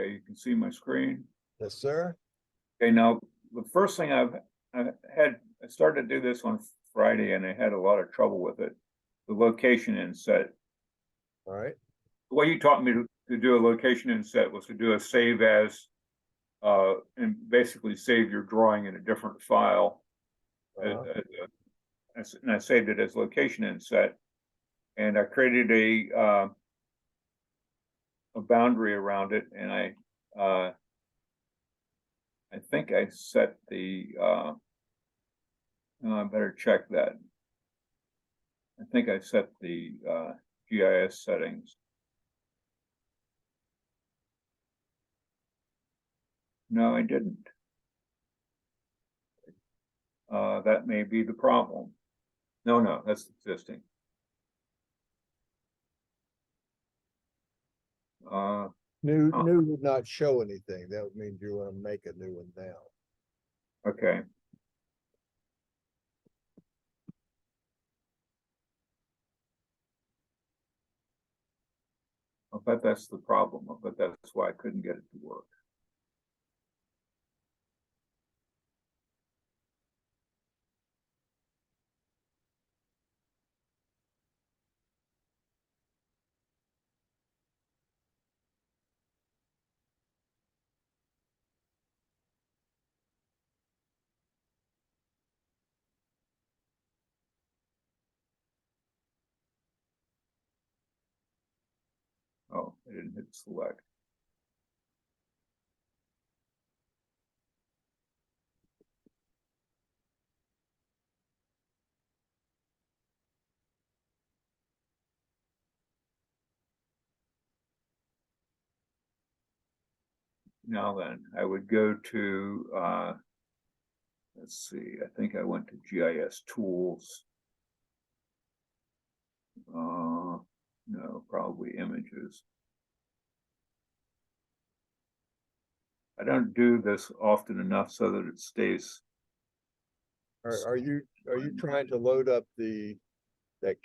Okay, you can see my screen. Yes, sir. Okay, now the first thing I started to do this on Friday and I had a lot of trouble with it. The location inset. All right. The way you taught me to do a location inset was to do a save as, and basically save your drawing in a different file. And I saved it as location inset, and I created a boundary around it, and I think I set the I better check that. I think I set the GIS settings. No, I didn't. That may be the problem. No, that's existing. New would not show anything. That would mean you want to make a new one now. Okay. I bet that's the problem. I bet that's why I couldn't get it to work. Oh, I didn't hit select. Now then, I would go to, let's see, I think I went to GIS tools. No, probably images. I don't do this often enough so that it stays. Are you trying to load up that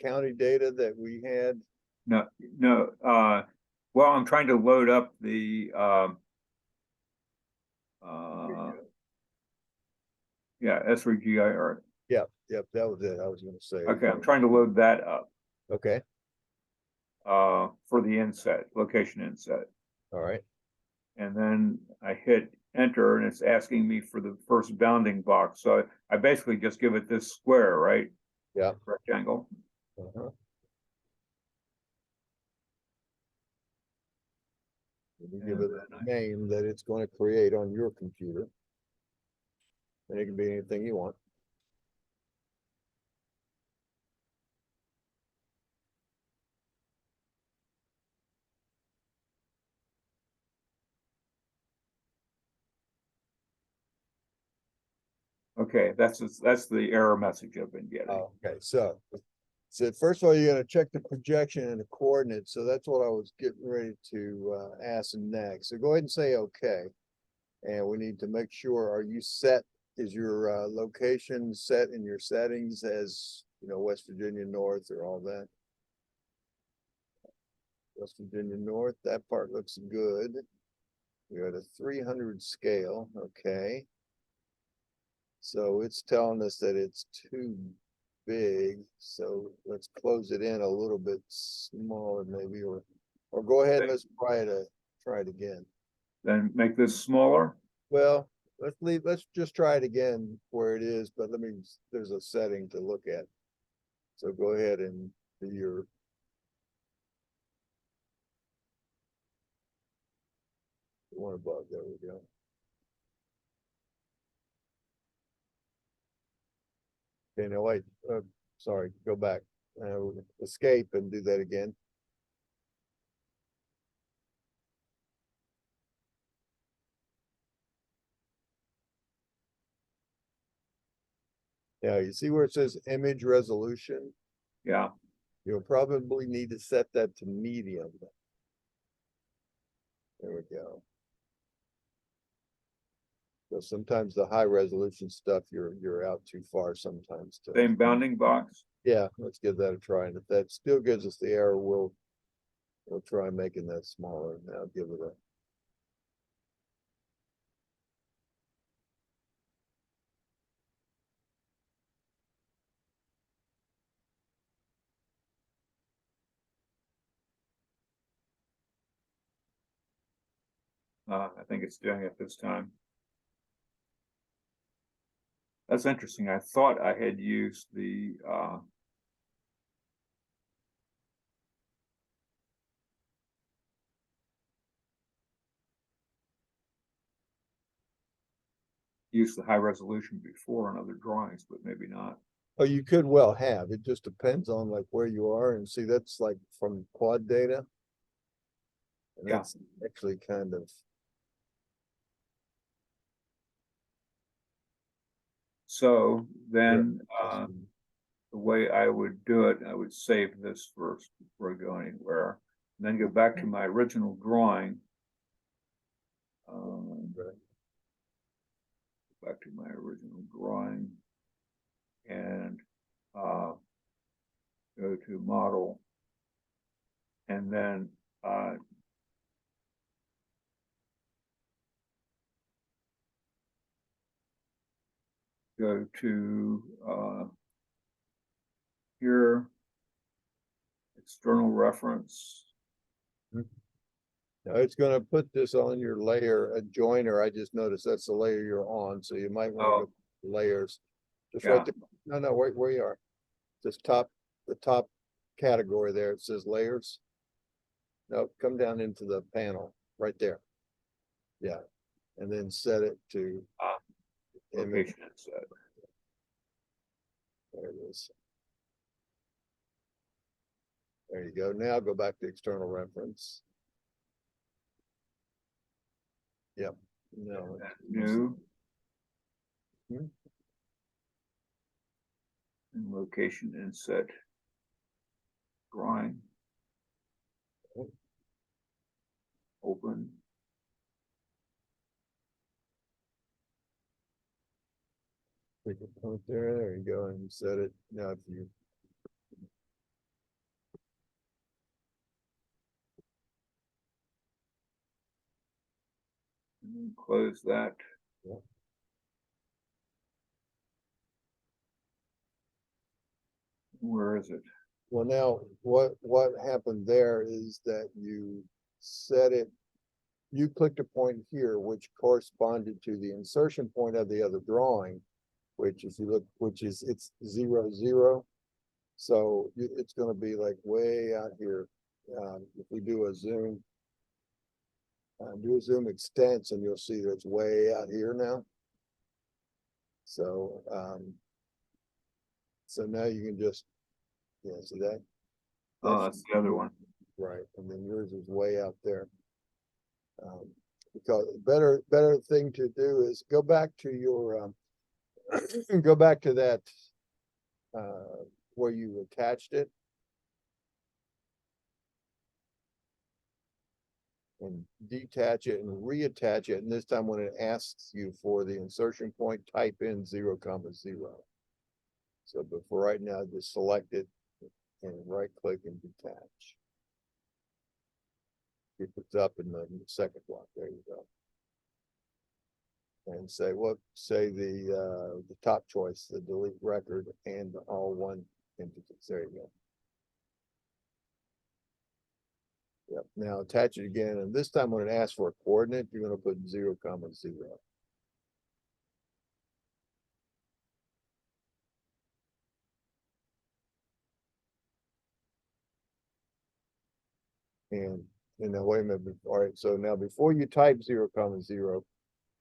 county data that we had? No. Well, I'm trying to load up the yeah, SRGIR. Yep, that was it. I was going to say. Okay, I'm trying to load that up. Okay. For the inset, location inset. All right. And then I hit enter and it's asking me for the first bounding box. So I basically just give it this square, right? Yeah. Rectangle. You give it a name that it's going to create on your computer. And it can be anything you want. Okay, that's the error message I've been getting. Okay, so first of all, you're going to check the projection and the coordinates. So that's what I was getting ready to ask next. So go ahead and say okay. And we need to make sure, are you set? Is your location set in your settings as, West Virginia North or all that? West Virginia North, that part looks good. We got a 300 scale, okay. So it's telling us that it's too big. So let's close it in a little bit smaller maybe, or go ahead and let's try it again. Then make this smaller. Well, let's just try it again where it is, but there's a setting to look at. So go ahead and do your. One above, there we go. Okay, no, wait, sorry, go back. Escape and do that again. Yeah, you see where it says image resolution? Yeah. You'll probably need to set that to medium. There we go. So sometimes the high resolution stuff, you're out too far sometimes. Same bounding box. Yeah, let's give that a try. And if that still gives us the error, we'll try making that smaller. Now give it a. I think it's doing it this time. That's interesting. I thought I had used the high resolution before on other drawings, but maybe not. Oh, you could well have, it just depends on like where you are, and see, that's like from quad data. And Yeah. that's actually kind of, So then, yeah. the way I would do it, I would save this first before I go anywhere, and then go back to my original drawing. Right. Back to my original drawing and go to model, and then go to here, external reference. Now it's gonna put this on your layer, a joiner. I just noticed that's the layer you're on, so you might want to go to layers. Just right Yeah. there. No, wait, where you are. This top, the top category there, it says layers. No, come down into the panel, right there. Yeah, and then set it to image. Location inset. There it is. There you go. Now go back to external reference. Yep. No. New. Hmm. And location inset drawing. Open. Pick a point there. There you go, and set it. Now if you And then close that. Yeah. Where is it? Well, now what happened there is that you set it, you clicked a point here, which corresponded to the insertion point of the other drawing, which if you look, which is it's 0, 0. So it's going to be like way out here. If we do a zoom extents, and you'll see that it's way out here now. So so now you can just, yeah, see that? Oh, that's the other one. Right, and then yours is way out there. Because better thing to do is go back to your go back to that where you attached it. And detach it and reattach it, and this time when it asks you for the insertion point, type in 0, 0. So, but for right now, just select it and right click and detach. It puts up in the second block. There you go. And say what? Say the top choice, the delete record, and all one entities. There you go. Yep. Now attach it again, and this time when it asks for a coordinate, you're going to put 0, 0. And now wait a minute. All right, so now before you type 0, 0,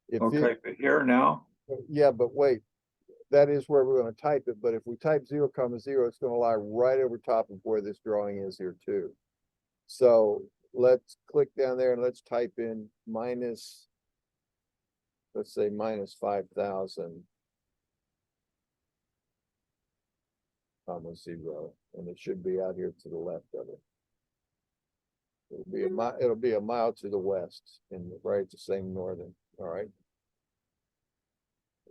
if Okay, but here now. yeah, but wait, that is where we're going to type it. But if we type 0, 0, it's going to lie right over top of where this drawing is here too. So let's click down there and let's type in minus, let's say minus 5,000, comma 0, and it should be out here to the left of it. It'll be a mile to the west, and right at the same northern. All right.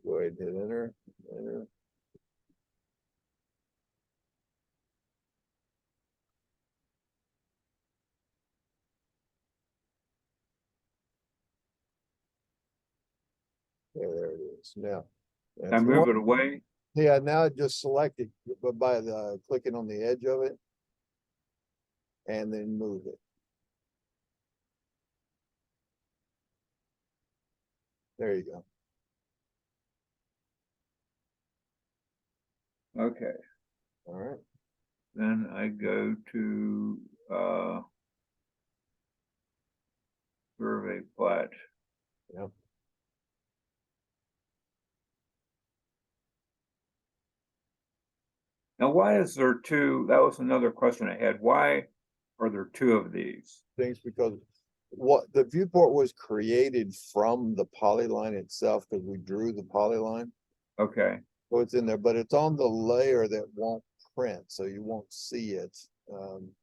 Go ahead and hit enter. Enter. Yeah, there it is. Now, I move it away. yeah, now just select it, but by the clicking on the edge of it, and then move it. There you go. Okay, All right. then I go to, survey plat. Yep. Now, why is there two? That was another question I had. Why are there two of these? Things because what the viewport was created from the polyline itself because we drew the polyline. Okay, So it's in there, but it's on the layer that won't print, so you won't see it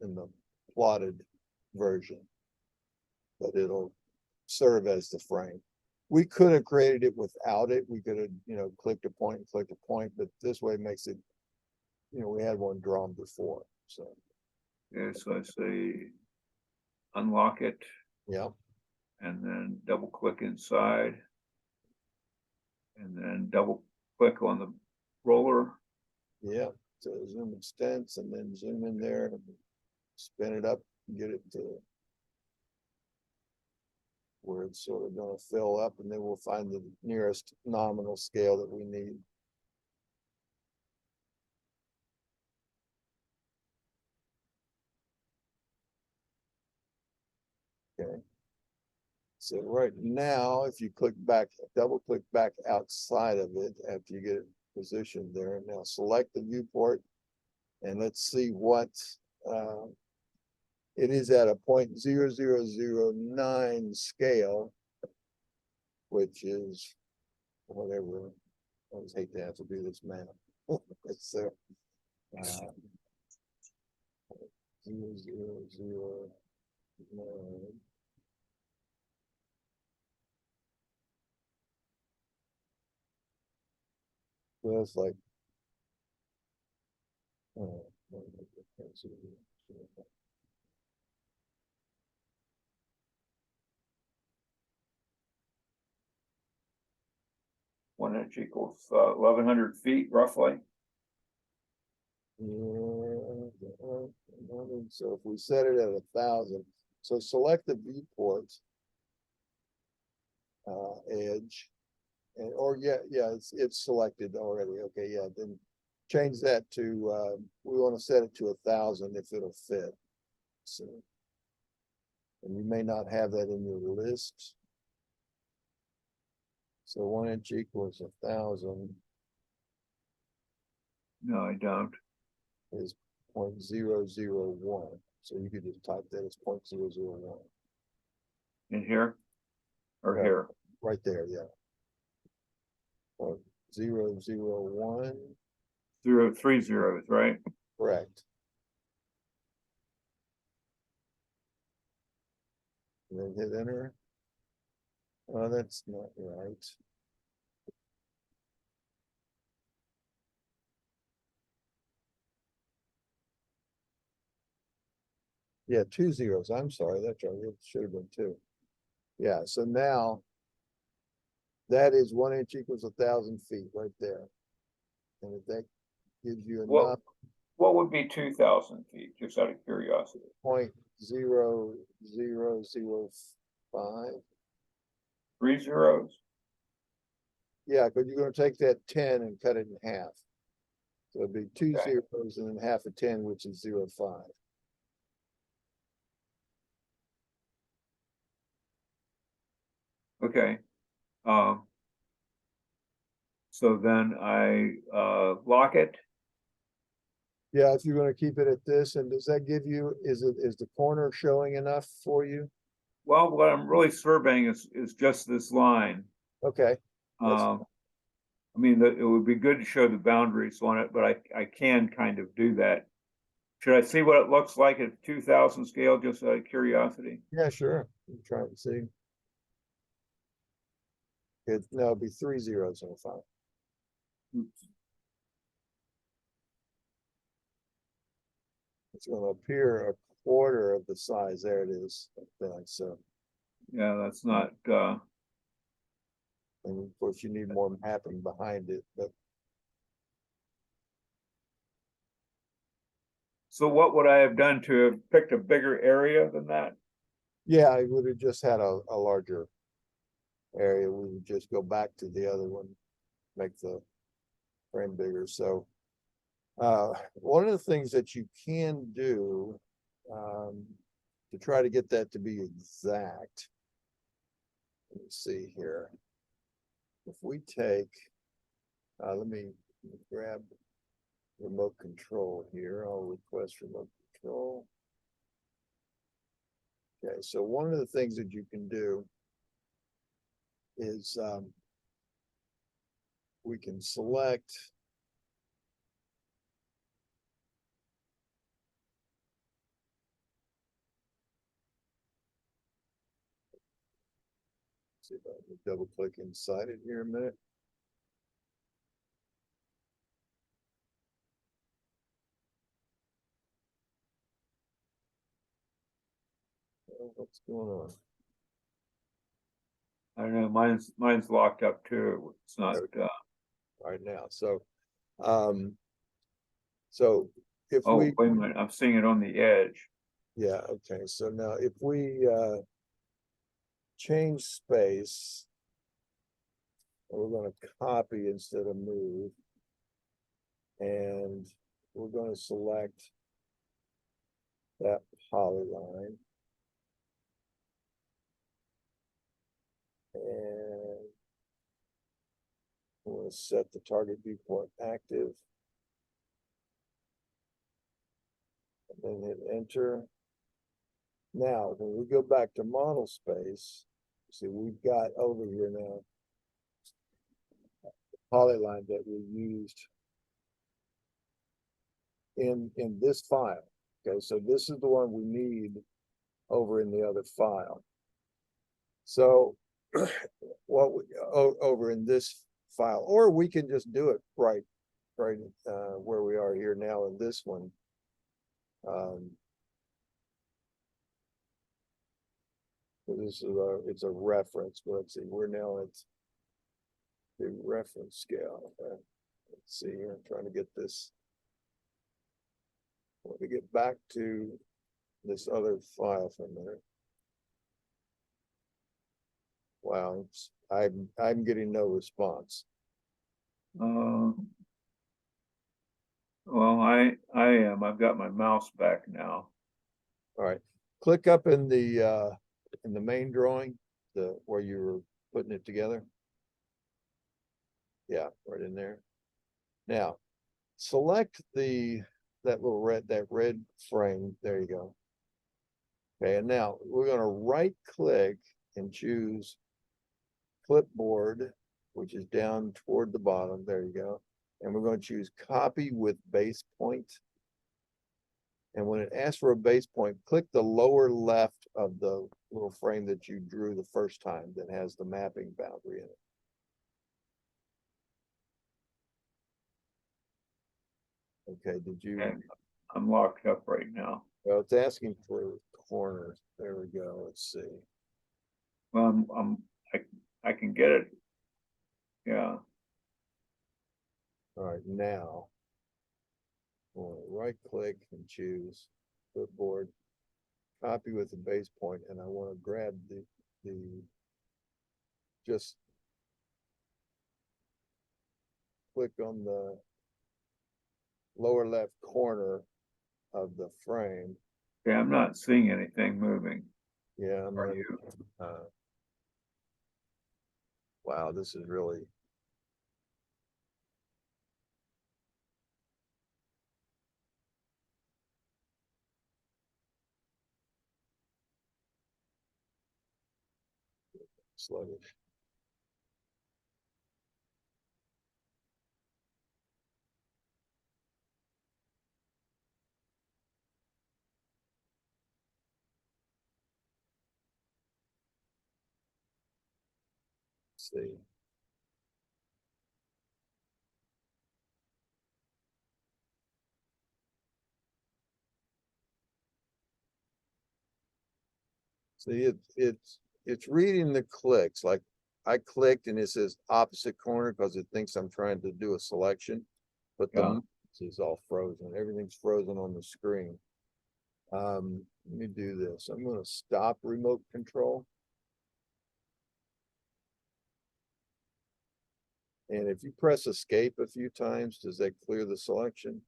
in the plotted version. But it'll serve as the frame. We could have created it without it. We could have, you know, clicked a point and clicked a point, but this way makes it, you know, we had one drawn before, so, yeah, so I say unlock it yeah. and then double click inside. And then double click on the roller. Yeah, so zoom extents and then zoom in there and spin it up and get it to where it's sort of gonna fill up, and then we'll find the nearest nominal scale that we need. Okay. So right now, if you click back, double click back outside of it after you get it positioned there, now select the viewport and let's see what it is at a 0.0009 scale, which is whatever. I always hate to have to do this math. It's 0.0009. So it's like, oh, 1 inch equals 1,100 feet roughly. yeah, so if we set it at 1,000, so select the viewport edge, and or yeah, it's selected already. Okay, yeah, then change that to we want to set it to 1,000 if it'll fit. So, and you may not have that in your list. So 1 inch equals 1,000 No, I don't. is 0.001. So you could just type that as 0.001. In here or Yeah. here? Right there, yeah. 0.001, 0, 3 zeros, right? correct. And then hit enter. Oh, that's not right. Yeah, 2 zeros. I'm sorry, that's right. It should have been 2. Yeah, so now that is 1 inch equals 1,000 feet right there. And if that gives you enough, What would be 2,000 feet, just out of curiosity? 0.0005. 3 zeros? Yeah, because you're gonna take that 10 and cut it in half. So it'd be 2 Okay. zeros and then half of 10, which is 0.5. Okay. So then I lock it. Yeah, if you're gonna keep it at this, and does that give you, is the corner showing enough for you? Well, what I'm really surveying is just this line. Okay, that's I mean, it would be good to show the boundaries on it, but I can kind of do that. Should I see what it looks like at 2,000 scale, just out of curiosity? yeah, sure. I'm trying to see. No, it'd be 3 zeros in a 5. Oops. It's gonna appear a quarter of the size. There it is. Like so. Yeah, that's not, And of course, you need more mapping behind it, but so what would I have done to have picked a bigger area than that? yeah, I would have just had a larger area, we would just go back to the other one, make the frame bigger. So one of the things that you can do to try to get that to be exact, let me see here. If we take, let me grab remote control here. I'll request remote control. Okay, so one of the things that you can do is we can select see if I can double click inside it here a minute. What's going on? I don't know, mine's locked up too. It's not, Right now. So so if oh, we, wait a minute, I'm seeing it on the edge. yeah, okay, so now if we change space, we're going to copy instead of move, and we're going to select that polyline, and we'll set the target viewpoint active, and then hit enter. Now, when we go back to model space, see, we've got over here now the polyline that we used in this file. Okay, so this is the one we need over in the other file. So what we, over in this file, or we can just do it right where we are here now in this one. So this is it's a reference, but let's see, we're now at the reference scale. Let's see here, I'm trying to get this. Let me get back to this other file for a minute. Wow, I'm getting no response. Well, I am. I've got my mouse back now. All right, click up in the main drawing, the where you were putting it together. Yeah, right in there. Now, select that red frame. There you go. Okay, and now we're going to right click and choose clipboard, which is down toward the bottom. There you go. And we're going to choose copy with base point. And when it asks for a base point, click the lower left of the little frame that you drew the first time that has the mapping boundary in it. Okay, did you? Okay, I'm locked up right now. Well, it's asking for corners. There we go. Let's see. Well, I can get it. Yeah. All right, now we'll right click and choose clipboard, copy with the base point, and I want to grab the just click on the lower left corner of the frame. Okay, I'm not seeing anything moving. Yeah, I'm Are not, you? wow, this is really sluggish. Let's see. See, it's reading the clicks. Like I clicked and it says opposite corner because it thinks I'm trying to do a selection, but the mouse is all frozen. Everything's frozen on the screen. Let me do this. I'm going to stop remote control. And if you press escape a few times, does that clear the selection?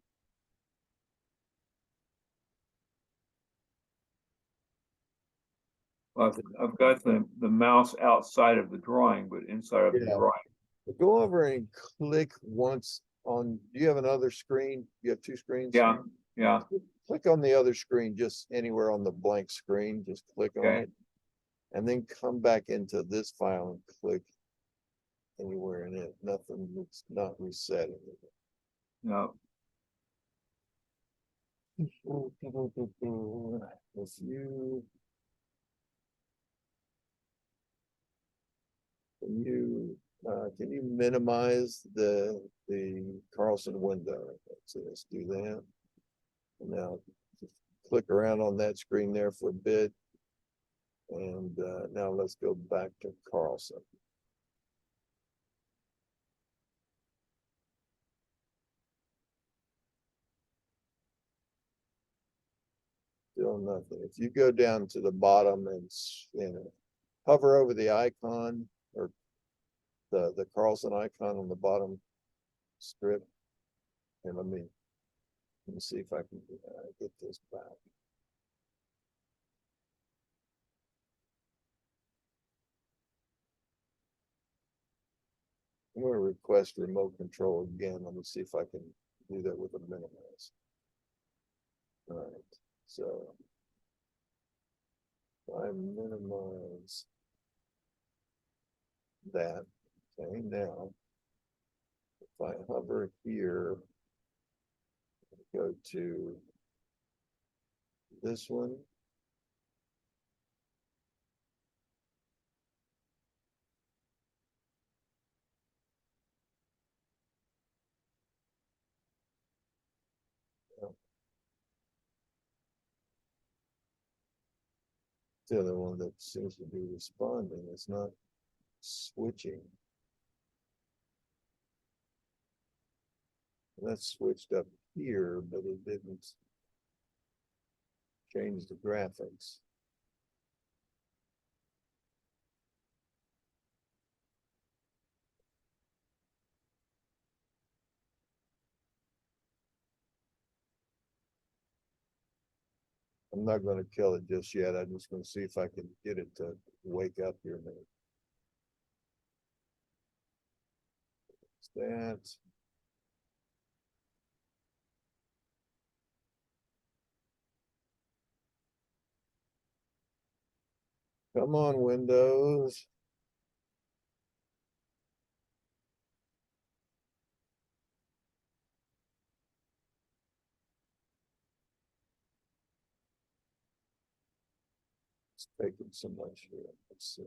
Well, I've got the mouse outside of the drawing, but inside of the Yeah. drawing. But go over and click once on, do you have another screen? You have two screens? Yeah, yeah, Click on the other screen, just anywhere on the blank screen, just click on okay. it. And then come back into this file and click anywhere in it. Nothing, it's not resetting. No, If you can you minimize the Carlson window? So let's do that. And now just click around on that screen there for a bit. And now let's go back to Carlson. Still nothing. If you go down to the bottom and hover over the icon or the Carlson icon on the bottom strip, and let me see if I can get this back. I'm going to request remote control again. Let me see if I can do that with a minimize. All right, so I minimize that. Okay, now if I hover here, go to this one. The other one that seems to be responding. It's not switching. That's switched up here, but it didn't change the graphics. I'm not going to kill it just yet. I'm just going to see if I can get it to wake up here a minute. That. Come on, Windows. It's taking so much here. Let's see.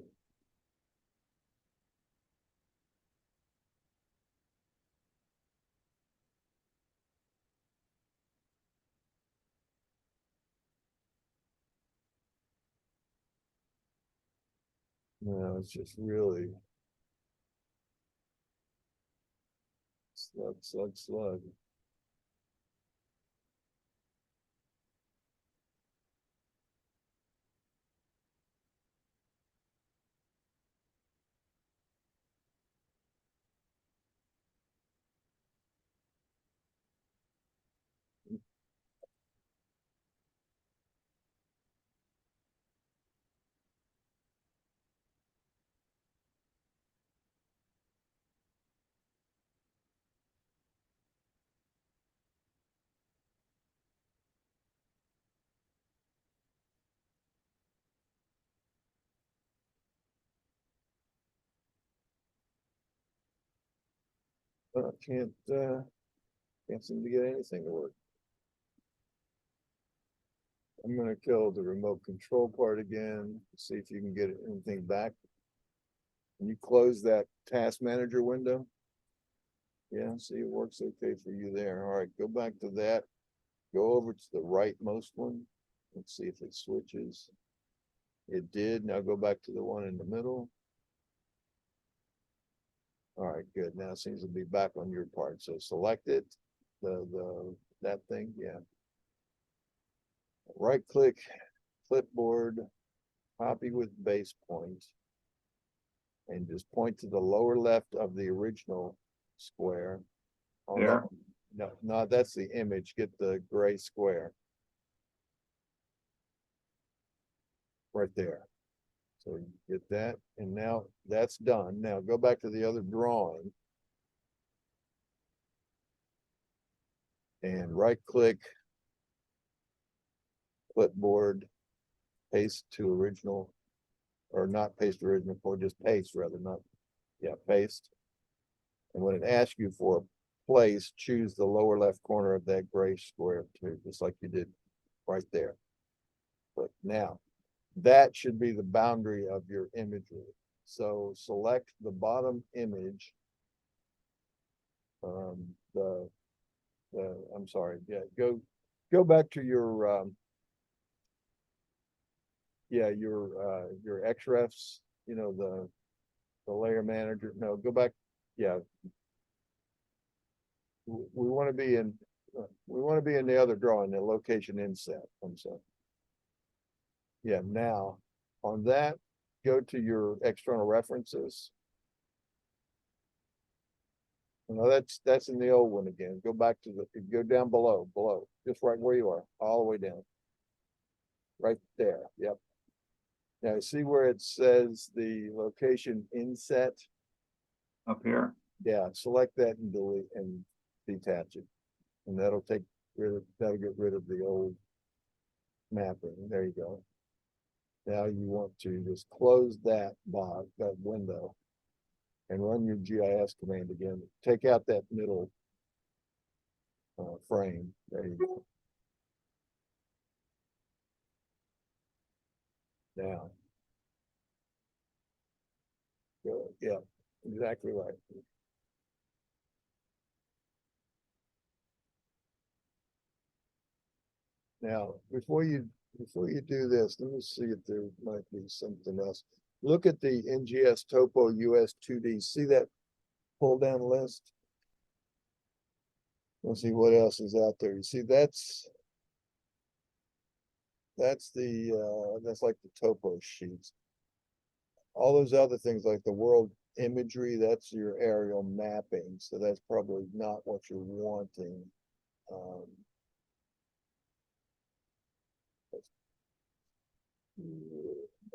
No, it's just really slug. I can't seem to get anything to work. I'm going to kill the remote control part again, see if you can get anything back. Can you close that task manager window? Yeah, see, it works okay for you there. All right, go back to that. Go over to the rightmost one. Let's see if it switches. It did. Now go back to the one in the middle. All right, good. Now it seems to be back on your part. So select it, that thing, yeah. Right click, clipboard, copy with base point, and just point to the lower left of the original square. Oh, There. no, that's the image. Get the gray square. Right there. So you get that, and now that's done. Now go back to the other drawing. And right click, clipboard, paste to original, or not paste original, or just paste rather, not, yeah, paste. And when it asks you for a place, choose the lower left corner of that gray square too, just like you did right there. But now, that should be the boundary of your imagery. So select the bottom image. I'm sorry, yeah, go back to your yeah, your XREFs, you know, the layer manager. No, go back, yeah. We want to be in the other drawing, the location inset. I'm sorry. Yeah, now on that, go to your external references. No, that's in the old one again. Go back to go down below, just right where you are, all the way down. Right there, yep. Now see where it says the location inset? Up here. Yeah, select that and delete and detach it. And that'll get rid of the old mapping. There you go. Now you want to just close that box, that window, and run your GIS command again. Take out that middle frame. There you go. Now, good. Yeah, exactly right. Now, before you do this, let me see if there might be something else. Look at the NGS Topo US 2D. See that pull down list? Let's see what else is out there. You see, that's like the topo sheets. All those other things like the world imagery, that's your aerial mapping. So that's probably not what you're wanting.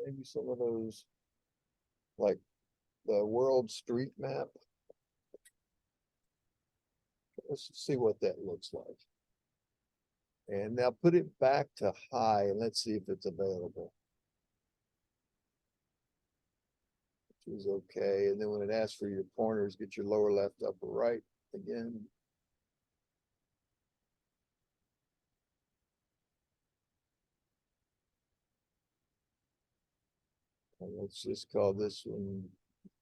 Maybe some of those, like the world street map. Let's see what that looks like. And now put it back to high and let's see if it's available. Which is okay. And then when it asks for your corners, get your lower left, upper right again. And let's just call this one,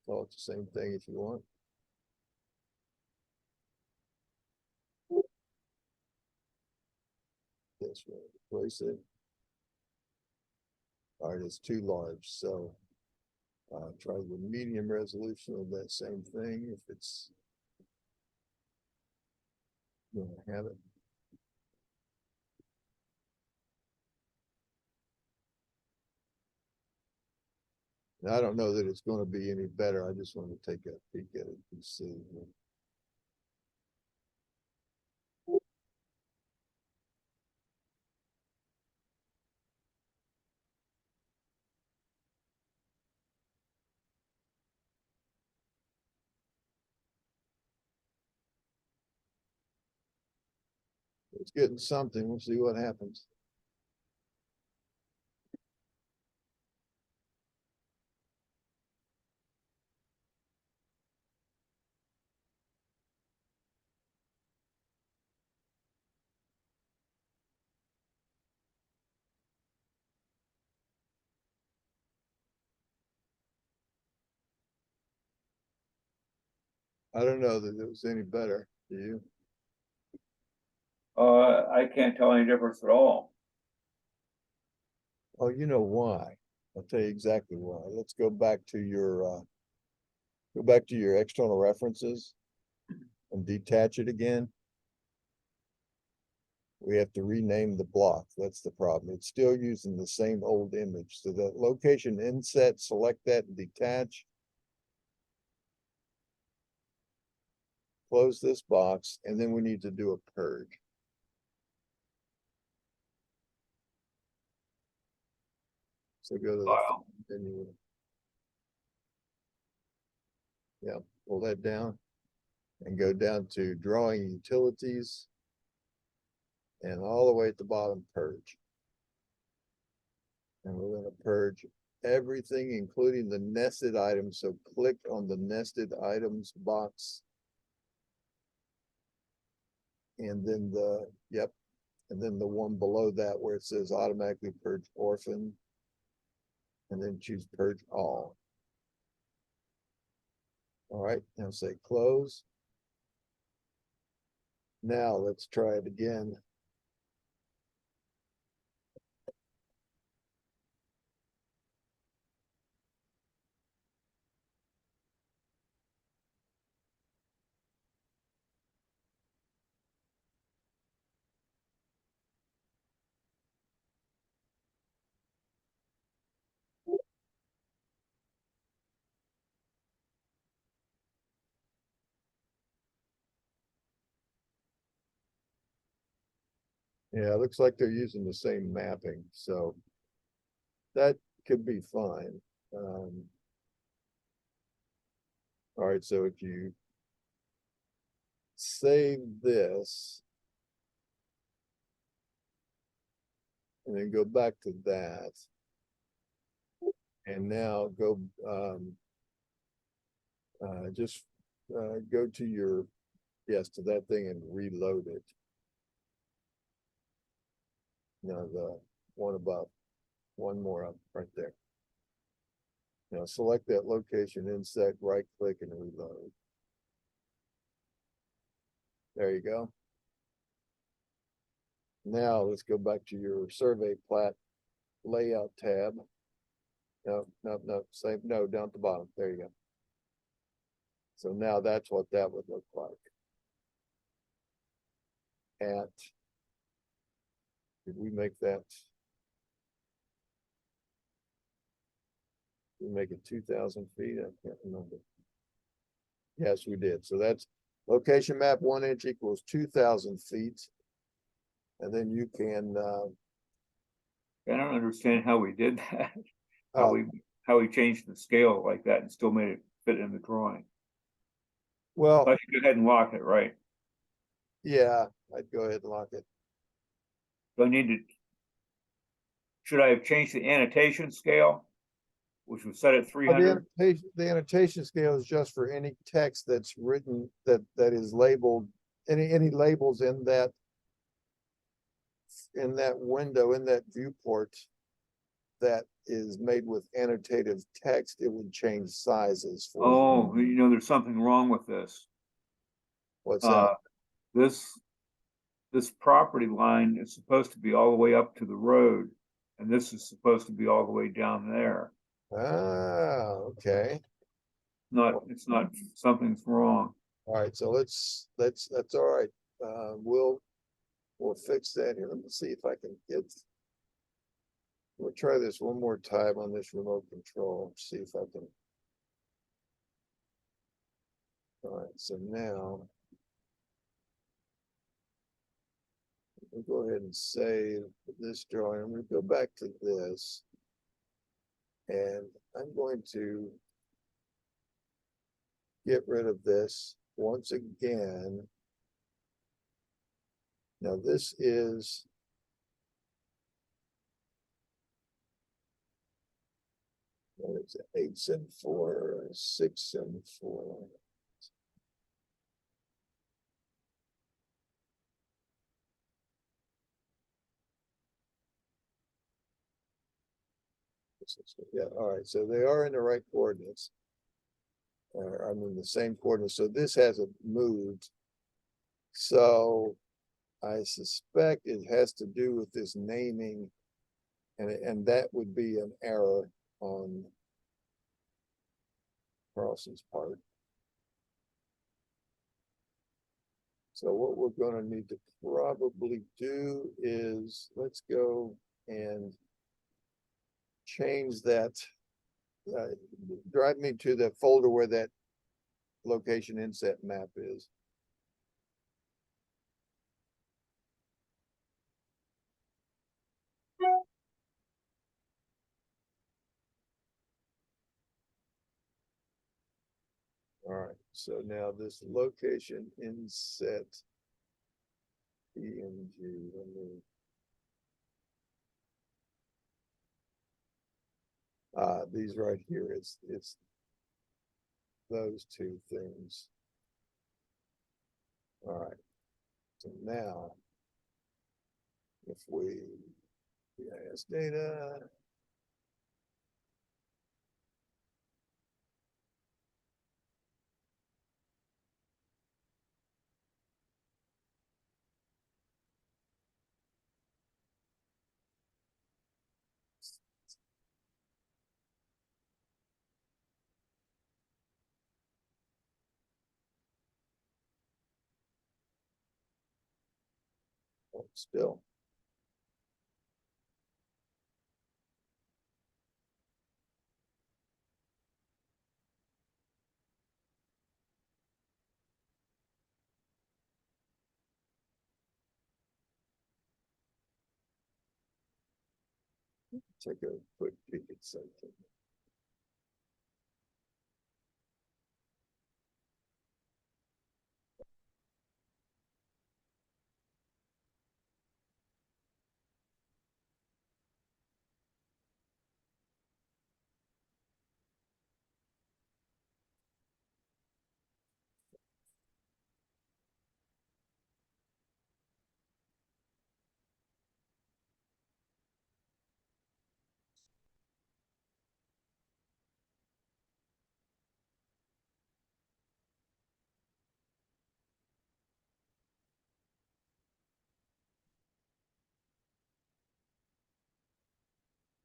call it the same thing if you want. This one, replace it. All right, it's too large, so try the medium resolution of that same thing if it's going to have it. Now, I don't know that it's going to be any better. I just want to take a peek at it and see. It's getting something. We'll see what happens. I don't know that it was any better. Do you? I can't tell any difference at all. Oh, you know why? I'll tell you exactly why. Let's go back to your external references and detach it again. We have to rename the block. That's the problem. It's still using the same old image. So the location inset, select that and detach. close this box, and then we need to do a purge. So go to the File. menu. Yeah, pull that down and go down to drawing utilities. And all the way at the bottom, purge. And we're going to purge everything, including the nested items. So click on the nested items box. And then and then the one below that where it says automatically purge orphan. And then choose purge all. All right, now say close. Now let's try it again. Yeah, it looks like they're using the same mapping, so that could be fine. All right, so if you save this and then go back to that, and now go just go to your to that thing and reload it. Now the one above, one more up right there. Now select that location inset, right click and reload. There you go. Now let's go back to your survey plat layout tab. No, same, no, down at the bottom. There you go. So now that's what that would look like. Did we make that? We make it 2,000 feet. I can't remember. Yes, we did. So that's location map 1 inch equals 2,000 feet. And then you can. I don't understand how we did that. uh, How we changed the scale like that and still made it fit in the drawing. Well, I should go ahead and lock it, right? yeah, I'd go ahead and lock it. Do I need to? Should I have changed the annotation scale, which was set at 300? The annotation scale is just for any text that's written that is labeled, any labels in that window, in that viewport that is made with annotative text, it would change sizes for. Oh, you know, there's something wrong with this. What's that? This property line is supposed to be all the way up to the road, and this is supposed to be all the way down there. Ah, okay. It's not, something's wrong. All right, so that's all right. We'll fix that here. Let me see if I can get. We'll try this one more time on this remote control. See if I can. All right, so now we'll go ahead and save this drawing. I'm going to go back to this, and I'm going to get rid of this once again. Now this is what is it? 874, 674. Yeah, all right. So they are in the right coordinates. I mean the same coordinates. So this hasn't moved. So I suspect it has to do with this naming, and that would be an error on Carlson's part. So what we're going to need to probably do is let's go and change that. Drive me to the folder where that location inset map is. All right, so now this location inset PNG, let me. These right here, it's those two things. All right, so now if we GIS data. Oh, still. Take a quick peek at something.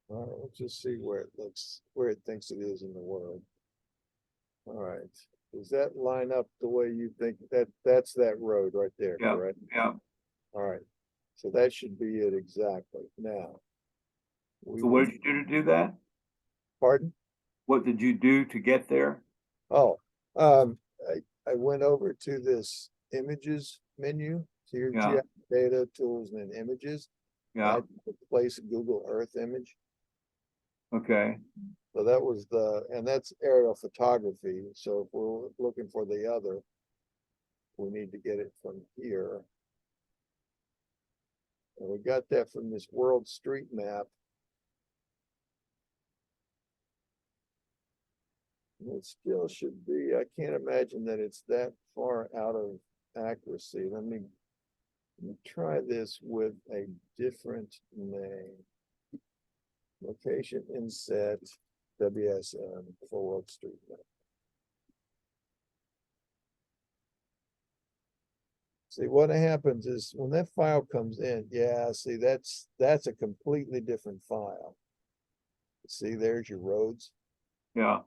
All right, let's just see where it looks, where it thinks it is in the world. All right, does that line up the way you think that that's that road right there, Yeah, correct? yeah. All right, so that should be it exactly. Now. So what did you do to do that? Pardon? What did you do to get there? Oh, I went over to this images menu, to your Yeah, data tools and images. yeah, I place a Google Earth image. okay, So that was and that's aerial photography. So if we're looking for the other, we need to get it from here. And we got that from this world street map. It still should be, I can't imagine that it's that far out of accuracy. Let me try this with a different name. Location inset WSM for World Street Map. See, what happens is when that file comes in, yeah, see, that's a completely different file. See, there's your roads, yeah,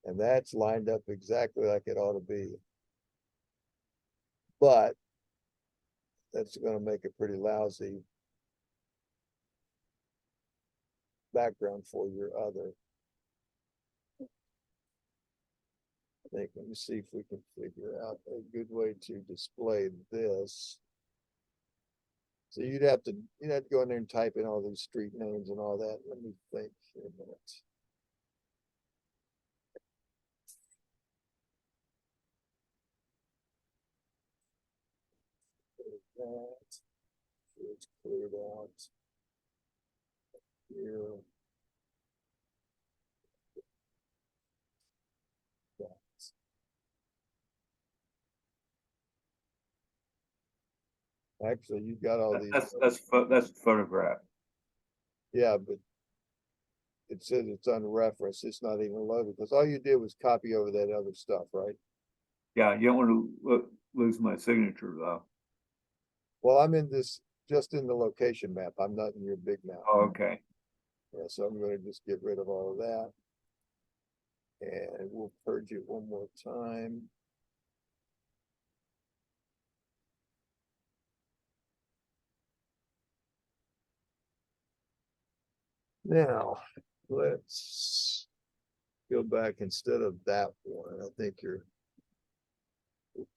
and that's lined up exactly like it ought to be. But that's going to make a pretty lousy background for your other. I think, let me see if we can figure out a good way to display this. So you'd have to go in there and type in all these street names and all that. Let me think for a minute. That it's cleared out here. Actually, you've got all these. that's photograph. Yeah, but it says it's unreferenced. It's not even loaded because all you did was copy over that other stuff, right? Yeah, you don't want to lose my signature though. Well, I'm in this just in the location map. I'm not in your big map. Oh, okay. Yeah, so I'm going to just get rid of all of that. And we'll purge it one more time. Now, let's go back instead of that one. I think you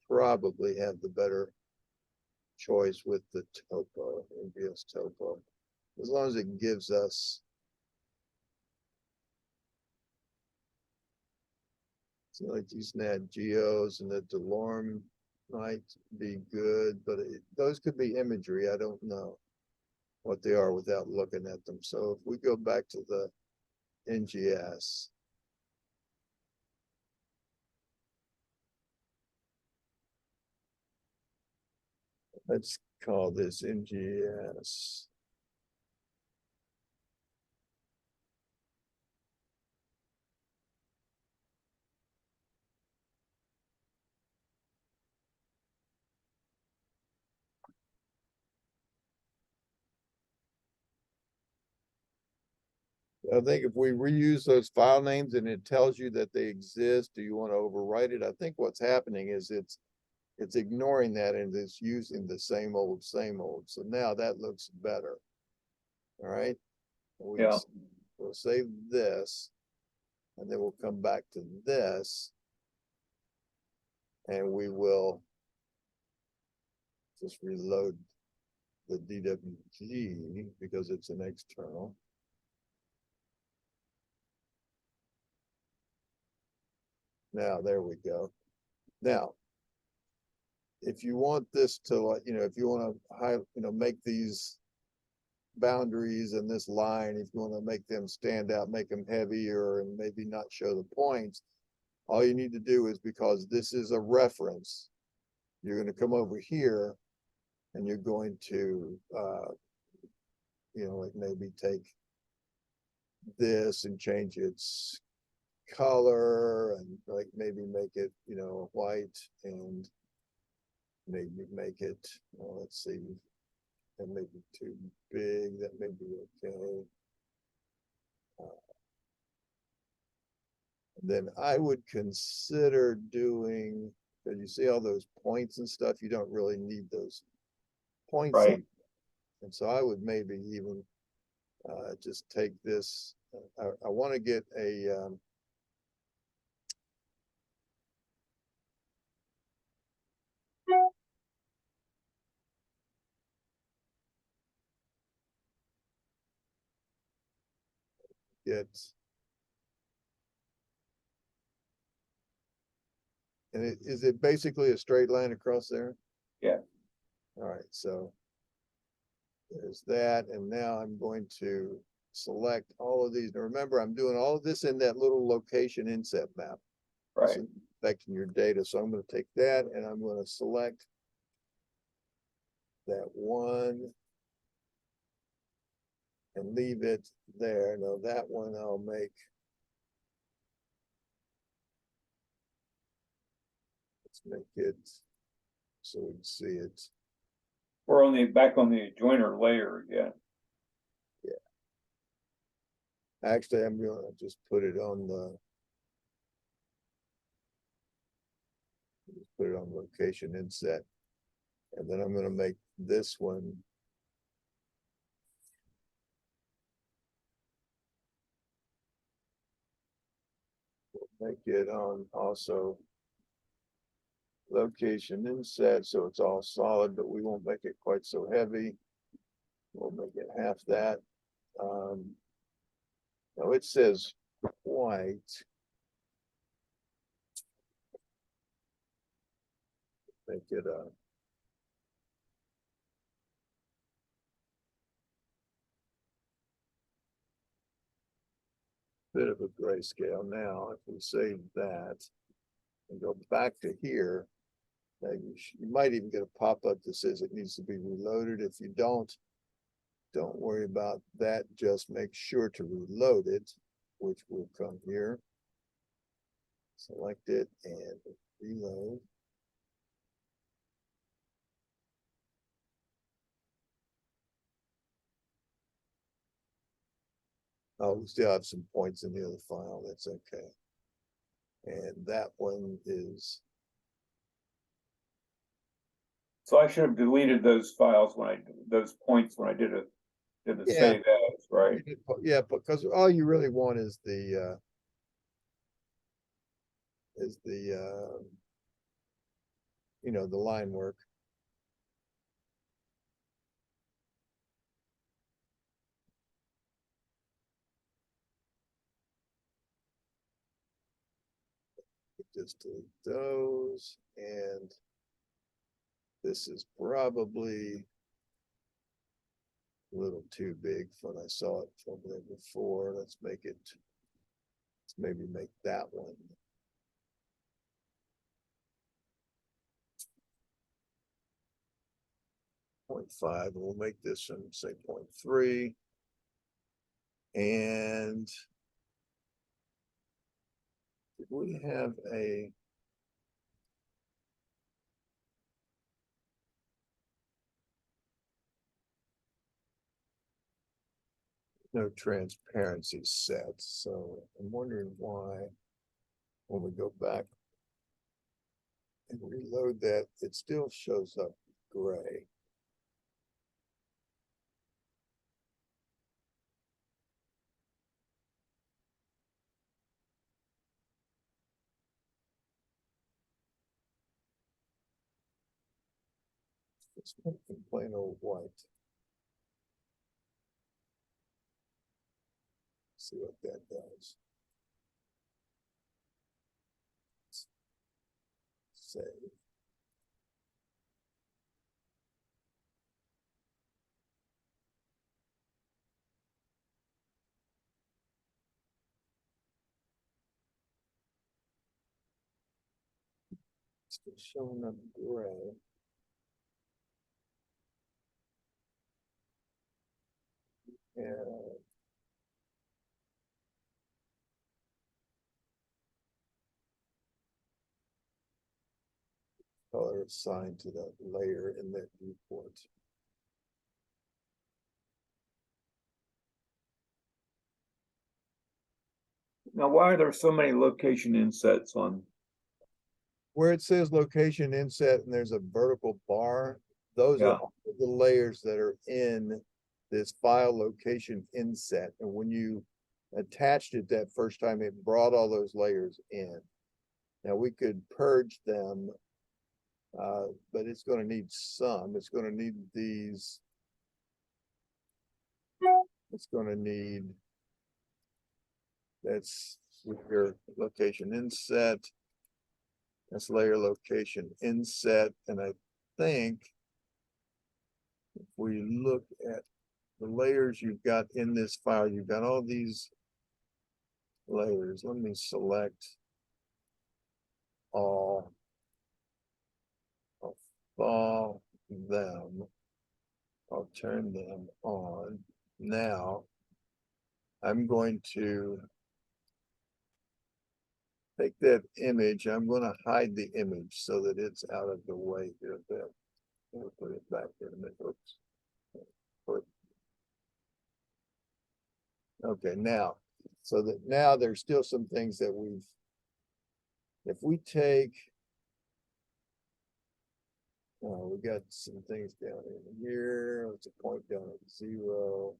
probably have the better choice with the topo, NVS topo, as long as it gives us So like these Nat Geos and the Delorme might be good, but those could be imagery. I don't know what they are without looking at them. So if we go back to the NGS. Let's call this NGS. I think if we reuse those file names and it tells you that they exist, do you want to overwrite it? I think what's happening is it's ignoring that and it's using the same old, same old. So now that looks better. All right. Yeah. We'll save this and then we'll come back to this and we will just reload the DWG because it's an external. Now, there we go. Now, if you want this to, like, if you want to make these boundaries and this line, if you want to make them stand out, make them heavier and maybe not show the points, all you need to do is, because this is a reference, you're going to come over here and you're going to, like maybe take this and change its color and like maybe make it, white and maybe make it, let's see, that may be too big, that may be okay. Then I would consider doing, because you see all those points and stuff, you don't really need those points. Right. And so I would maybe even just take this. I want to get a get, and is it basically a straight line across there? Yeah. All right, so there's that, and now I'm going to select all of these. Now remember, I'm doing all of this in that little location inset map. Right. So affecting your data. So I'm going to take that and I'm going to select that one and leave it there. Now that one I'll make. Let's make it so we can see it. We're back on the joiner layer again. Actually, I'm going to just put it on location inset. And then I'm going to make this one. Make it on also location inset, so it's all solid, but we won't make it quite so heavy. We'll make it half that. Now it says white. Make it a bit of a grayscale. Now, if we save that and go back to here, now you might even get a pop-up that says it needs to be reloaded. If you don't worry about that. Just make sure to reload it, which will come here. Select it and reload. Oh, we still have some points in the other file. That's okay. And that one is. So I should have deleted those files those points when I did the save as, right? Yeah, because all you really want is the the line work. Just delete those, and this is probably a little too big when I saw it from there before. Let's maybe make that one. Point 0.5, we'll make this one say 0.3. And did we have a no transparency set? So I'm wondering why when we go back and reload that, it still shows up gray. It's plain old white. See what that does. Save. Still showing up gray. And color assigned to that layer in that viewport. Now, why are there so many location insets on? Where it says location inset and there's a vertical bar, those Yeah. are all the layers that are in this file location inset. And when you attached it that first time, it brought all those layers in. Now we could purge them, but it's going to need some. It's going to need these. It's going to need, that's your location inset. That's layer location inset. And I think if we look at the layers you've got in this file, you've got all these layers. Let me select all. I'll thaw them. I'll turn them on. Now I'm going to take that image. I'm going to hide the image so that it's out of the way here a bit. I'll put it back in a minute. Oops. Okay, now, so that now there's still some things that if we take, we got some things down in here. Let's point down at 0.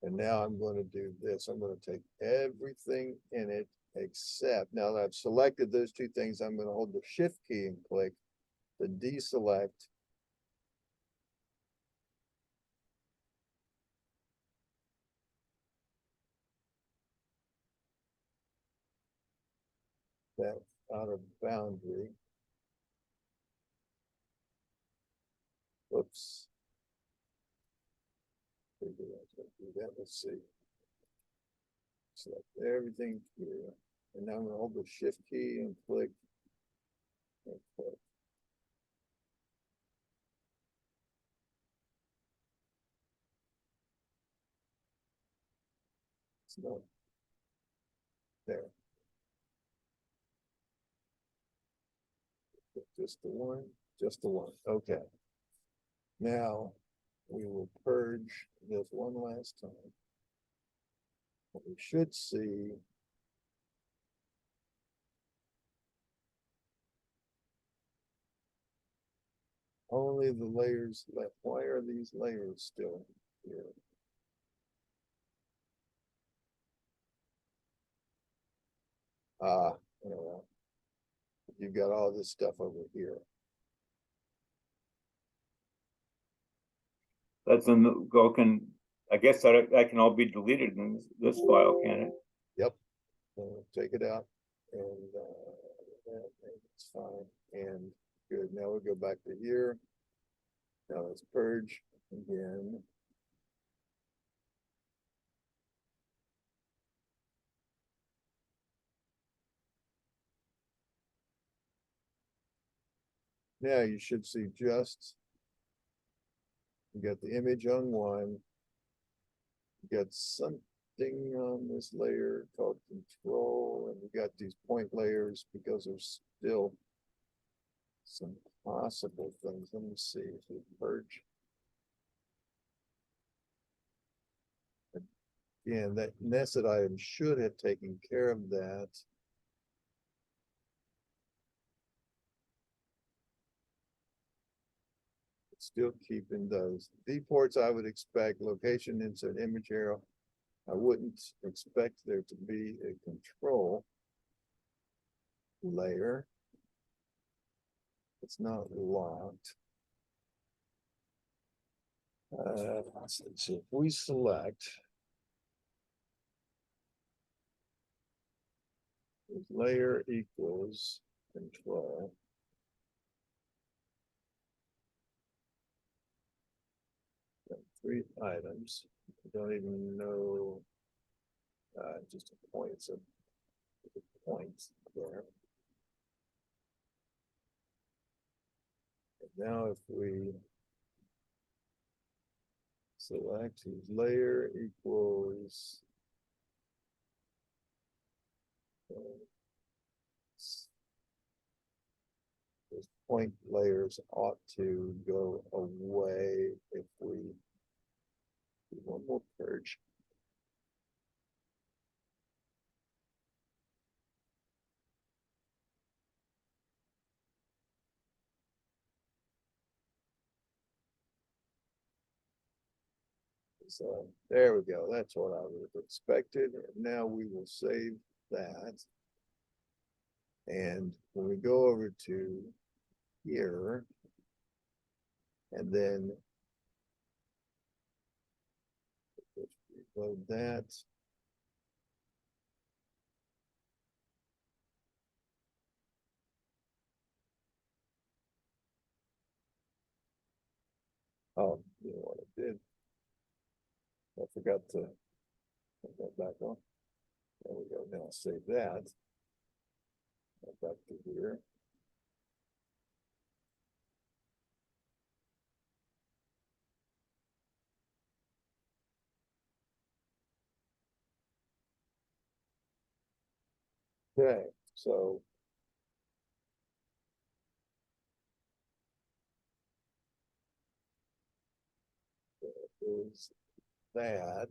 And now I'm going to do this. I'm going to take everything in it except, now that I've selected those two things, I'm going to hold the shift key and click the deselect. That out of boundary. Oops. Let's see. Select everything here. And now I'm going to hold the shift key and click. And click. It's not there. Just the one, just the one. Okay. Now we will purge this one last time. What we should see only the layers left. Why are these layers still here? You've got all this stuff over here. That's in the I guess that can all be deleted in this file, can it? Yep. Take it out. And it's fine and good. Now we'll go back to here. Now let's purge again. Now you should see just, you got the image on one. You got something on this layer called control, and we got these point layers because there's still some possible things. Let me see if we purge. Again, that nested item should have taken care of that. Still keeping those viewports. I would expect location, insert image arrow. I wouldn't expect there to be a control layer. It's not locked. Let's see if we select layer equals control. Three items. I don't even know. Just a point. So points there. And now if we select layer equals those point layers ought to go away if we do one more purge. So there we go. That's what I would have expected. And now we will save that. And when we go over to here, and then reload that. Oh, you know what I did? I forgot to put that back on. There we go. Now save that. Back to here. Okay, so is that.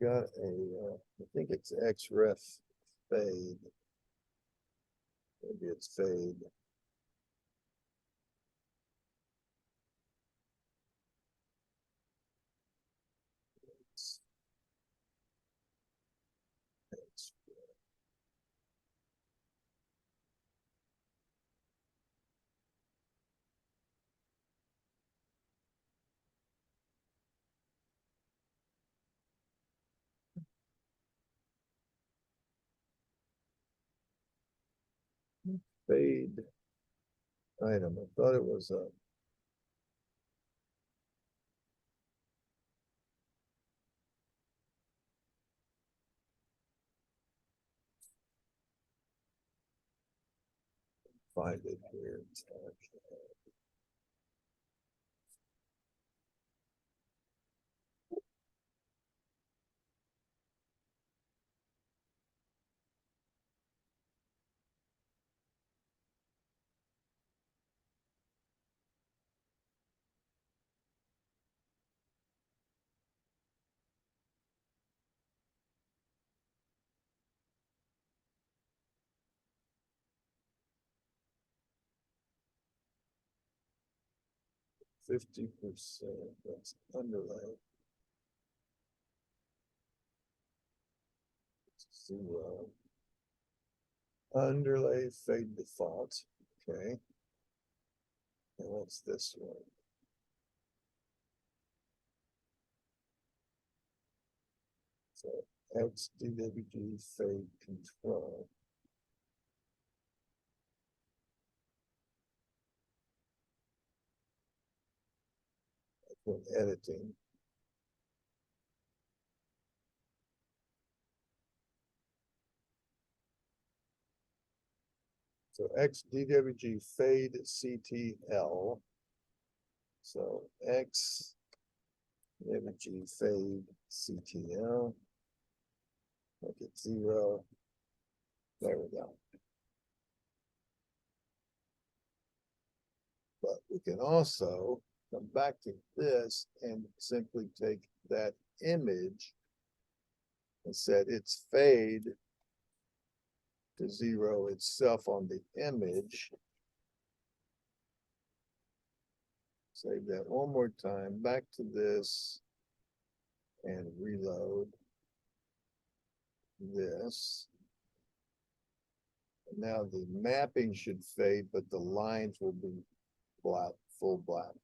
Got a, I think it's XREF fade. Maybe it's fade. It's 'fade item. I thought it was a find it here. Okay. 50%. That's underlay. 0. Underlay fade default. Okay. And what's this one? So XDWG fade control. For editing. So XDWG fade CTL. So XDWG fade CTL. Make it 0. There we go. But we can also come back to this and simply take that image and set its fade to 0 itself on the image. Save that one more time, back to this and reload this. And now the mapping should fade, but the lines will be black, full black.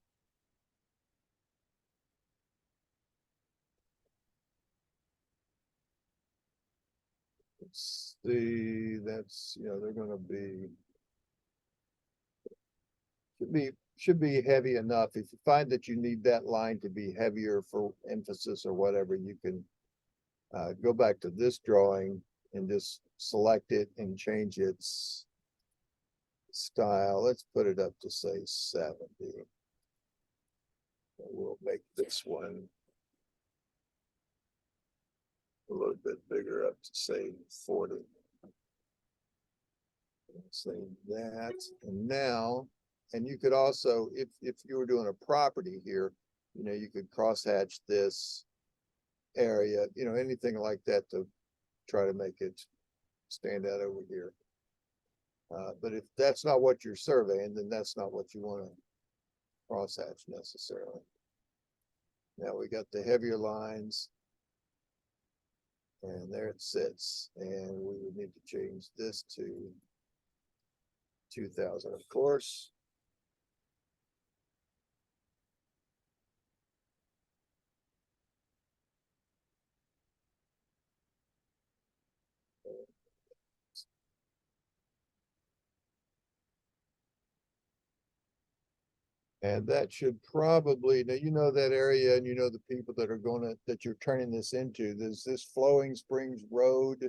Let's see, that's, they're gonna be, should be heavy enough. If you find that you need that line to be heavier for emphasis or whatever, you can go back to this drawing and just select it and change its style. Let's put it up to say 70. And we'll make this one a little bit bigger, up to say 40. Say that, and now, and you could also, if you were doing a property here, you could crosshatch this area, anything like that to try to make it stand out over here. But if that's not what you're surveying, then that's not what you want to crosshatch necessarily. Now we got the heavier lines. And there it sits. And we would need to change this to 2000, of course. And that should probably, now that area and the people that are that you're turning this into. There's this Flowing Springs Road.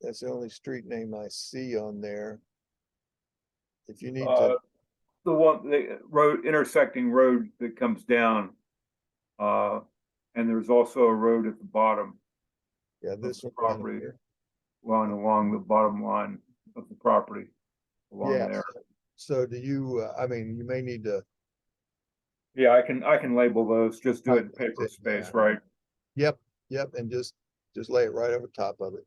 That's the only street name I see on there. If you need to. The intersecting road that comes down. And there's also a road at the bottom. Yeah, this one. Property going along the bottom line of the property along there. So do you, you may need to. Yeah, I can label those, just do it in paper space, right? Yep, and just lay it right over top of it.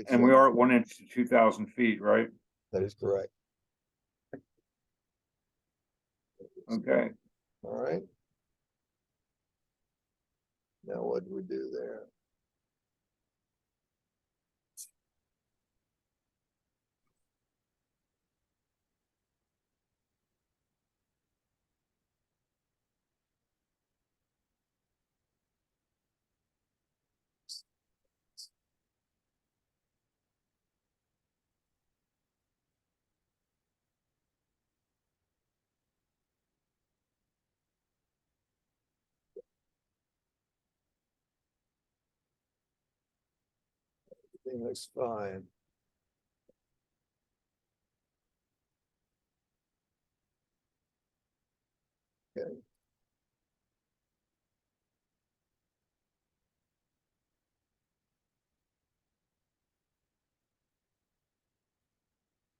And we are at 1 inch to 2,000 feet, right? That is correct. Okay. All right. Now what do we do there? Everything looks fine. Okay.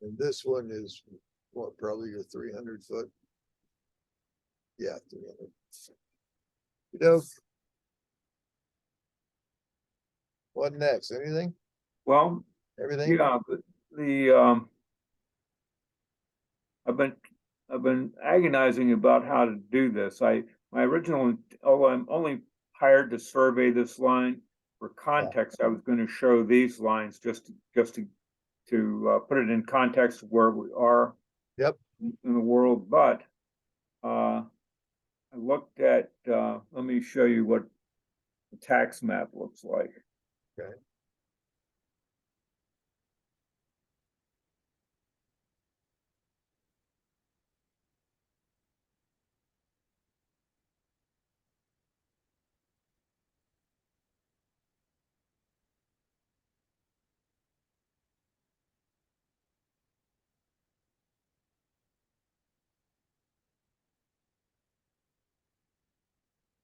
And this one is what, probably your 300 foot? Yeah, 300. What next? Anything? Well, Everything? yeah, I've been agonizing about how to do this. My original, although I'm only hired to survey this line, for context, I was going to show these lines just to put it in context of where we are. Yep. In the world, but I looked at, let me show you what the tax map looks like. Okay.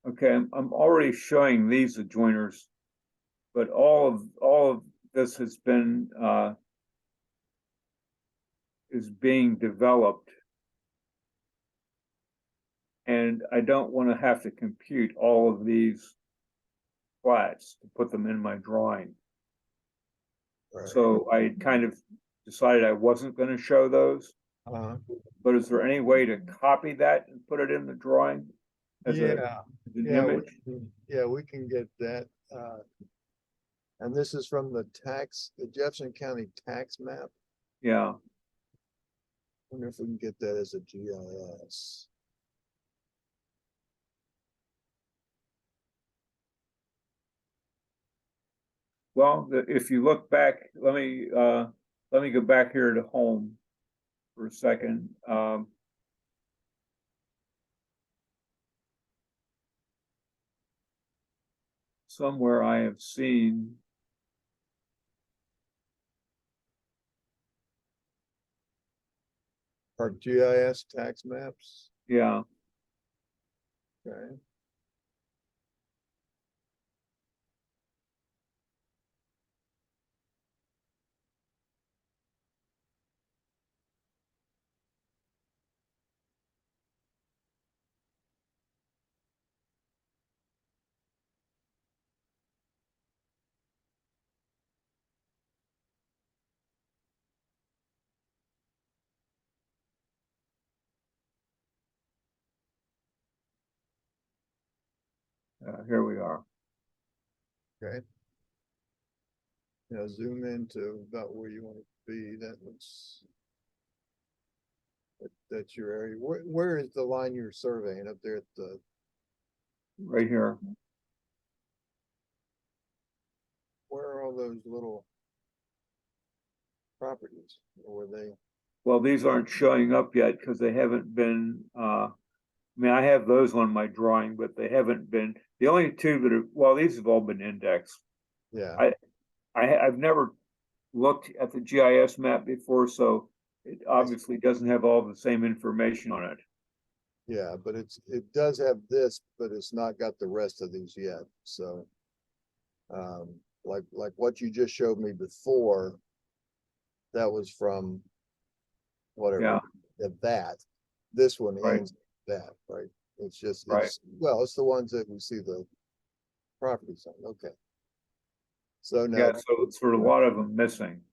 Okay, I'm already showing these adjoiners, but all of this has been is being developed. And I don't want to have to compute all of these flats to put them in my drawing. Right. So I kind of decided I wasn't going to show those. Uh-huh. But is there any way to copy that and put it in the drawing as Yeah, an yeah, image? we can get that. And this is from the Jefferson County tax map. Yeah. Wonder if we can get that as a GIS. Well, if you look back, let me go back here to home for a second. Somewhere I have seen Our GIS tax maps. yeah. Okay. Here we are. Okay. Now zoom into about where you want it to be. That looks. That's your area. Where is the line you're surveying up there at the? Right here. Where are all those little properties? Or were they? Well, these aren't showing up yet because they haven't been, I mean, I have those on my drawing, but they haven't been, the only two that are, well, these have all been indexed. Yeah. I've never looked at the GIS map before, so it obviously doesn't have all the same information on it. Yeah, but it does have this, but it's not got the rest of these yet. So, like what you just showed me before, that was from whatever. Yeah. That this one Right. ends that, right? It's just Right. it's the ones that we see the properties on. Okay. So now, Yeah, so it's for a lot of them missing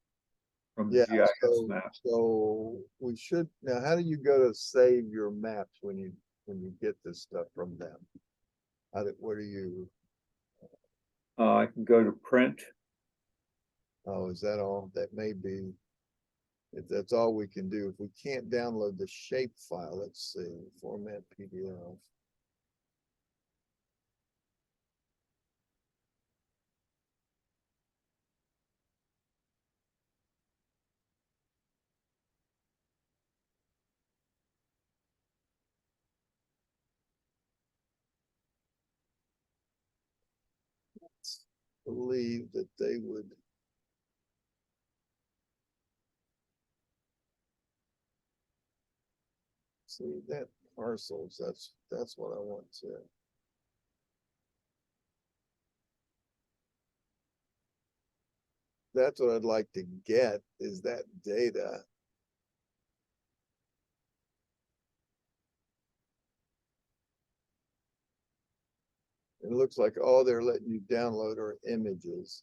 from the yeah, GIS map. so we should now. How do you go to save your maps when you get this stuff from them? What do you? I can go to print. Oh, is that all? That may be. If that's all we can do, if we can't download the shape file, let's see, format PDF. Believe that they would. See that parcels, that's what I want to. That's what I'd like to get is that data. It looks like all they're letting you download are images.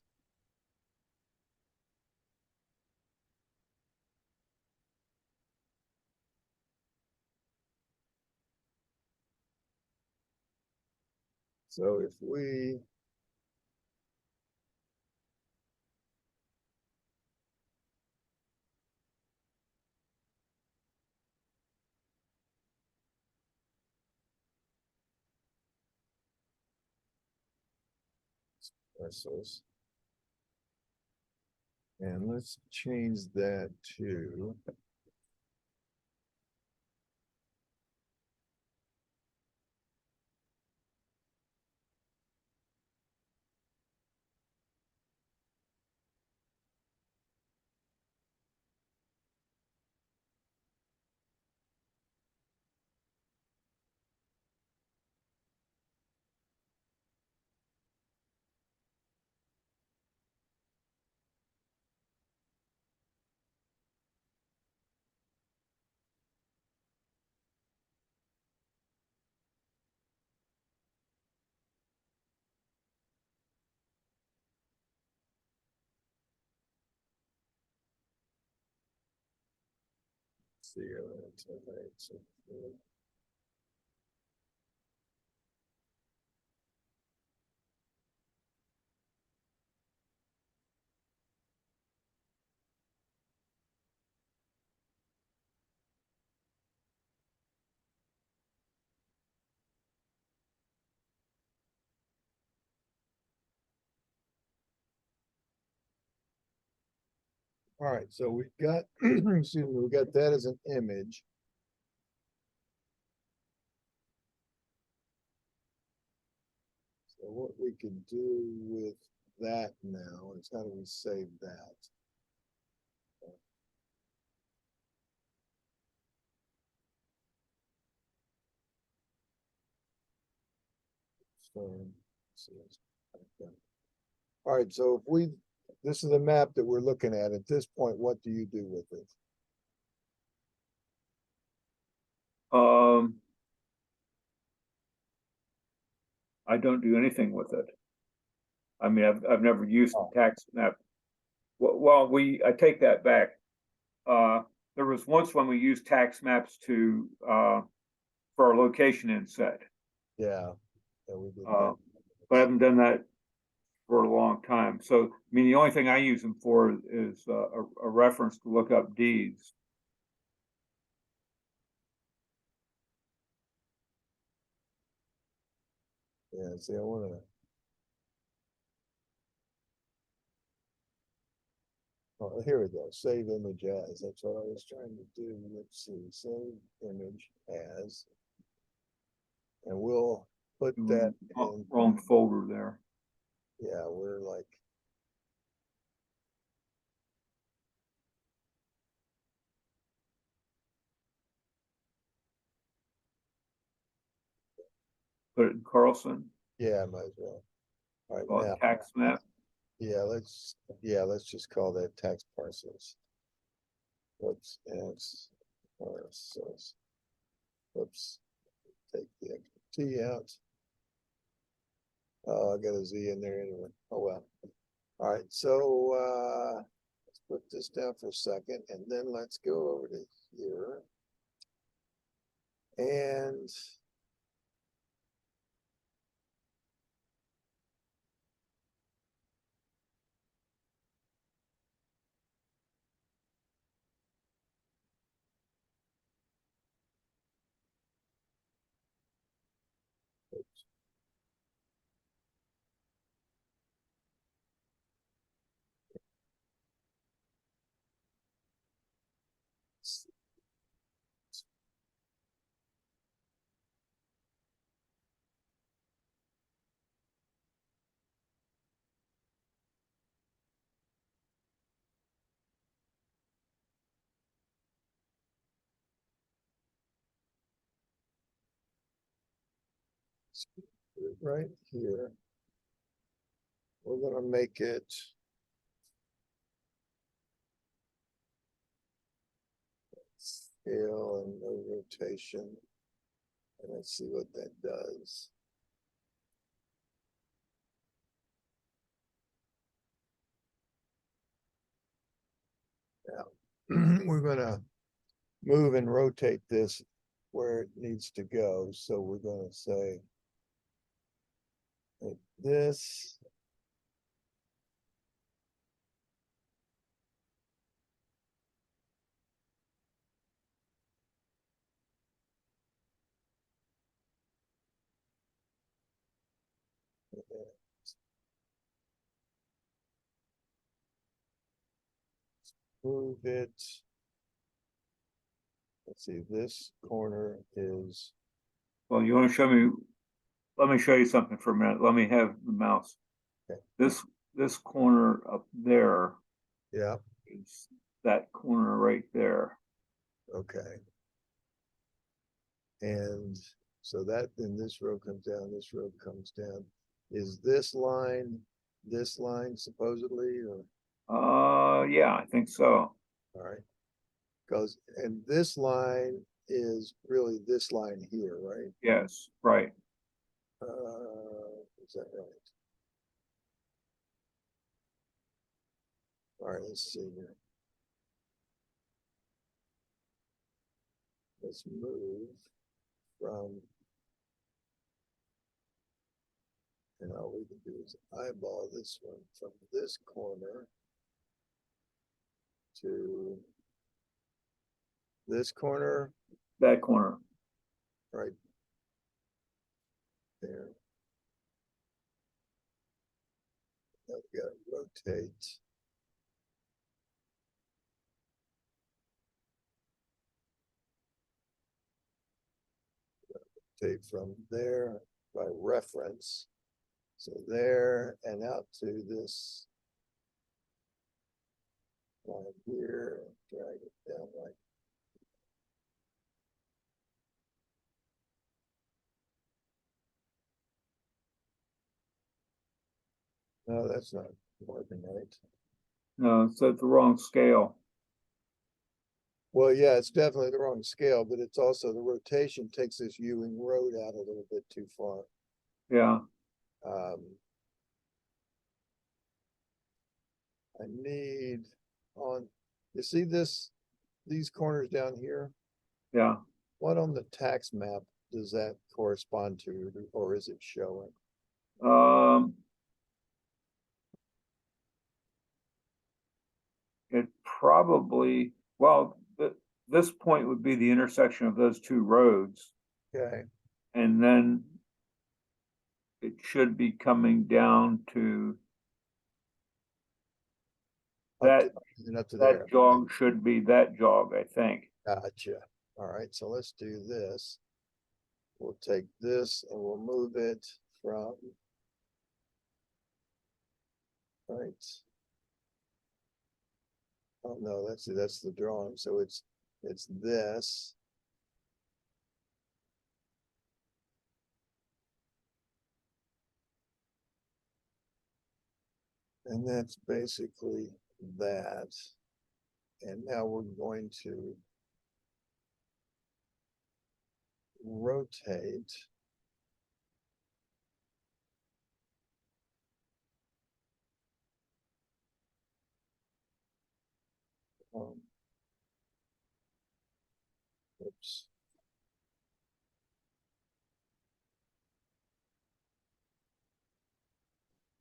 So if we. parcels. And let's change that to. See, all right, so we got, excuse me, we got that as an image. So what we can do with that now is how do we save that? So, all right, so if we, this is the map that we're looking at this point, what do you do with it? I don't do anything with it. I mean, I've never used the tax map. Well, I take that back. There was once when we used tax maps to for our location inset. Yeah, we did that. But I haven't done that for a long time. So, I mean, the only thing I use them for is a reference to look up deeds. Yeah, see, I wanna. Oh, here we go, save image as, that's what I was trying to do, let's see, save image as. And we'll put that in. Wrong folder there. Yeah, we're like. Put it in Carlson. Yeah, might as well. All right, Call it tax map. Yeah, let's just call that tax parcels. Whoops, X parcels. Whoops, take the extra T out. Oh, I got a Z in there anyway. Oh well. All right, so let's put this down for a second and then let's go over to here. And right here, we're gonna make it scale and no rotation. And let's see what that does. Now, we're gonna move and rotate this where it needs to go. So we're gonna say like this. move it. Let's see, this corner is, Well, you want to show me, let me show you something for a minute. Let me have the mouse. Okay. This corner up there yeah, is that corner right there. okay. And so that, then this row comes down, this row comes down. Is this line supposedly, or, Yeah, I think so. all right? Because, and this line is really this line here, right? Yes, right. Is that right? All right, let's see here. Let's move from, and all we can do is eyeball this one from this corner to this corner That corner. right there. Now we gotta rotate. Rotate from there by reference. So there and out to this line here, and drag it down like. No, that's not working right. No, it's at the wrong scale. Well, yeah, it's definitely the wrong scale, but it's also the rotation takes this Ewing Road out a little bit too far. Yeah, Um, I need on, you see this, these corners down here? yeah. What on the tax map does that correspond to, or is it showing? It probably, well, this point would be the intersection of those two roads. Okay, And then it should be coming down to that, and up to there. that jog should be that jog, I think. Gotcha. All right, so let's do this. We'll take this and we'll move it from. Right. Oh, no, that's the drawing. So it's this. And that's basically that. And now we're going to rotate. Oops.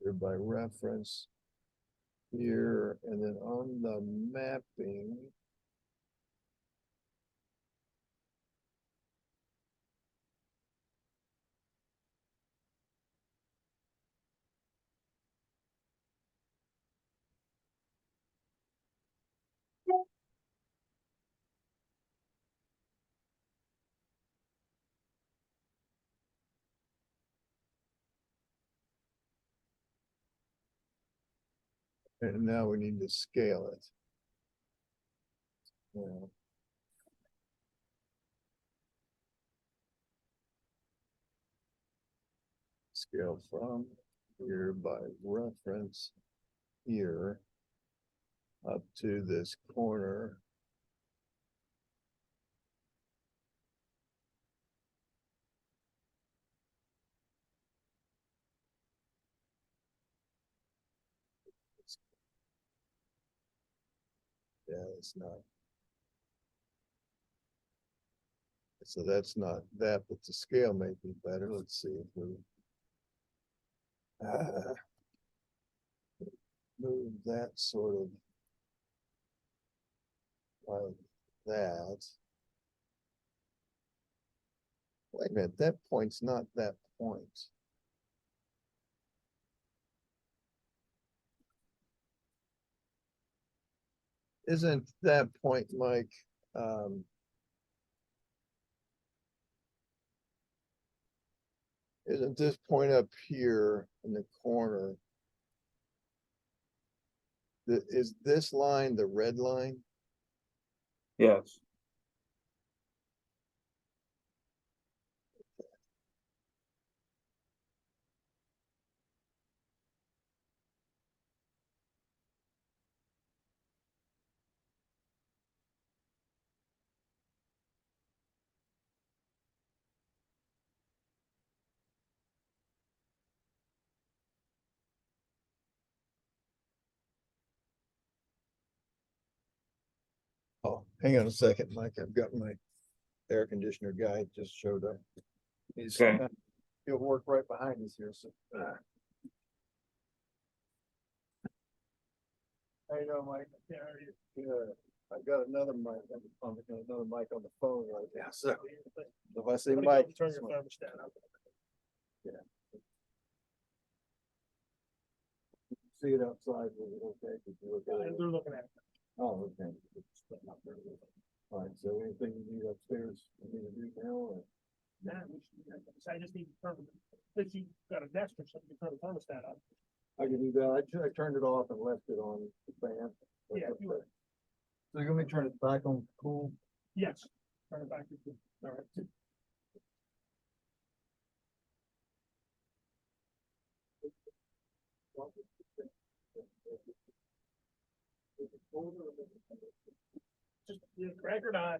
Here by reference here, and then on the mapping. And now we need to scale it. Yeah. Scale from here by reference here up to this corner. Yeah, it's not. So that's not that, but the scale may be better. Let's see if we move that sort of like that. Wait a minute, that point's not that point. isn't that point, Mike, isn't this point up here in the corner? Is this line the red line? Yes. Oh, hang on a second, Mike. I've got my air conditioner guy just showed up. He's, Okay. he'll work right behind us here, so. How you doing, Mike? Yeah, how are you? Good. I've got another mic on the phone right now, so. If I say Mike. Turn your thermostat up. Yeah. See it outside, okay? They're looking at it. Oh, okay. All right, so anything you need upstairs, you need to do now, or? Nah, I just need to turn, if you got a desk or something, you can turn the thermostat on. I can do that. I turned it off and left it on the fan. Yeah. So you're gonna turn it back on cool? Yes. Turn it back to cool. All right. Just crack it on.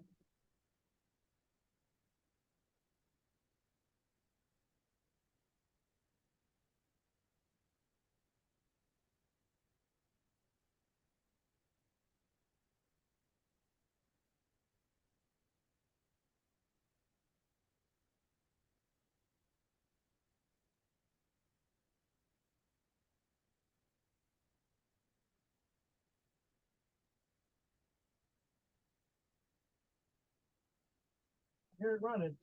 Hear it running.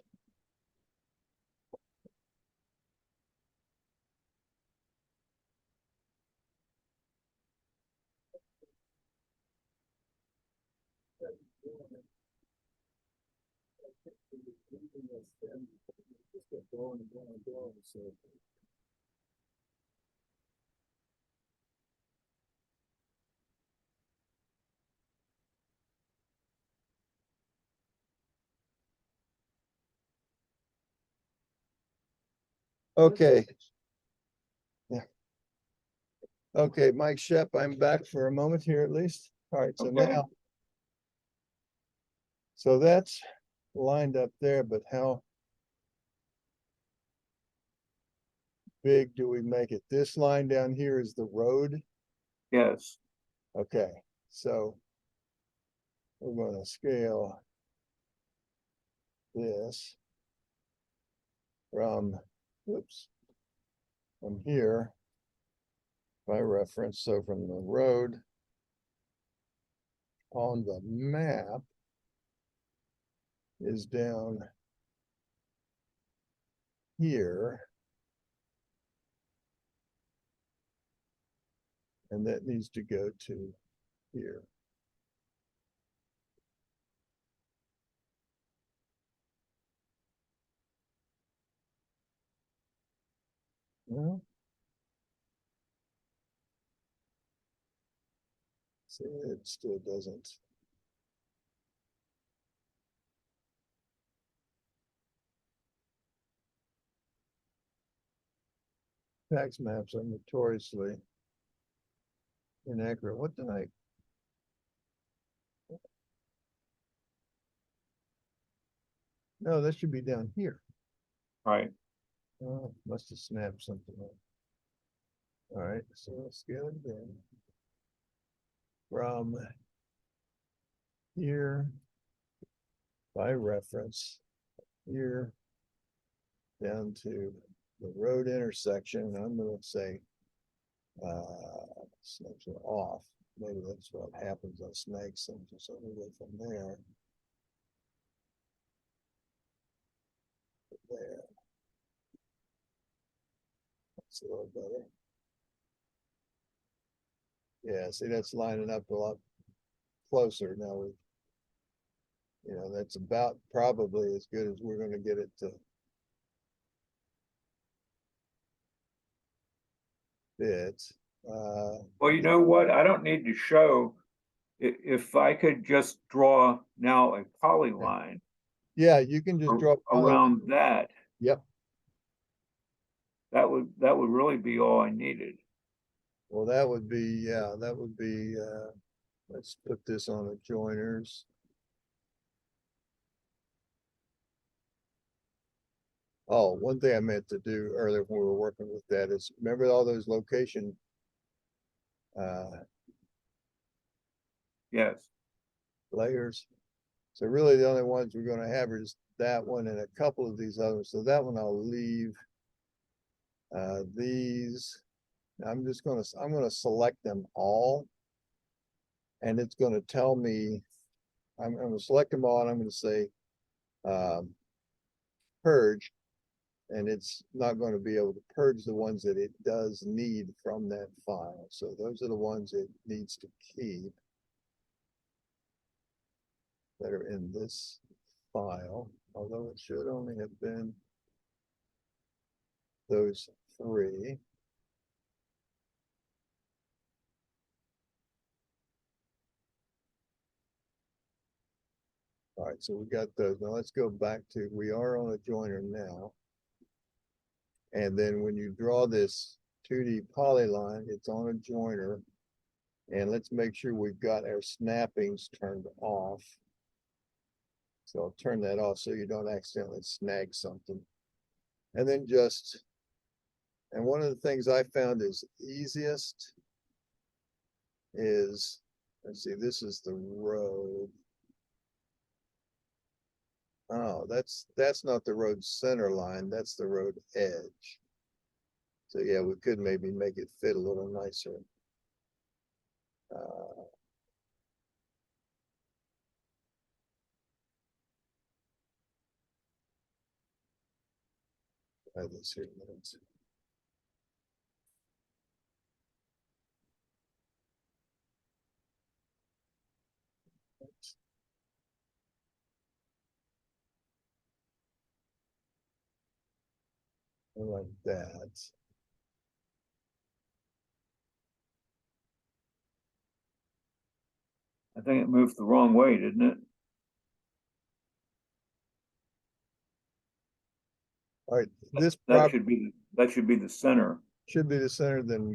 Okay. Yeah. Okay, Mike Shepp, I'm back for a moment here at least. All right, so Okay. now. So that's lined up there, but how big do we make it? This line down here is the road. Yes. Okay, so we're gonna scale this from, oops, from here by reference. So from the road on the map is down here. And that needs to go to here. Well, see, it still doesn't. Tax maps are notoriously inaccurate. What did I? No, that should be down here. Right. Oh, must have snapped something up. All right, so let's scale it again. From here by reference here down to the road intersection. I'm going to say snakes are off. Maybe that's what happens on snakes. And so we go from there. There. That's a little better. Yeah, see, that's lining up a lot closer. Now we, you know, that's about probably as good as we're gonna get it to fit. Well, you know what? I don't need to show, if I could just draw now a polyline yeah, you can just draw around that, Yep. that would really be all I needed. Well, that would be, yeah, that would be, let's put this on the joiners. Oh, one thing I meant to do earlier when we were working with that is, remember all those location Yes. layers? So really the only ones we're gonna have is that one and a couple of these others. So that one I'll leave. These, I'm gonna select them all. And it's gonna tell me, I'm gonna select them all and I'm gonna say, purge. And it's not going to be able to purge the ones that it does need from that file. So those are the ones it needs to keep that are in this file, although it should only have been those three. All right, so we got those. Now let's go back to, we are on a joiner now. And then when you draw this 2D polyline, it's on a joiner. And let's make sure we've got our snappings turned off. So I'll turn that off so you don't accidentally snag something. And then just, and one of the things I found is easiest is, let's see, this is the road. Oh, that's not the road center line, that's the road edge. So yeah, we could maybe make it fit a little nicer. Try this here a minute. Like that. I think it moved the wrong way, didn't it? All right, this That should be the center. should be the center, then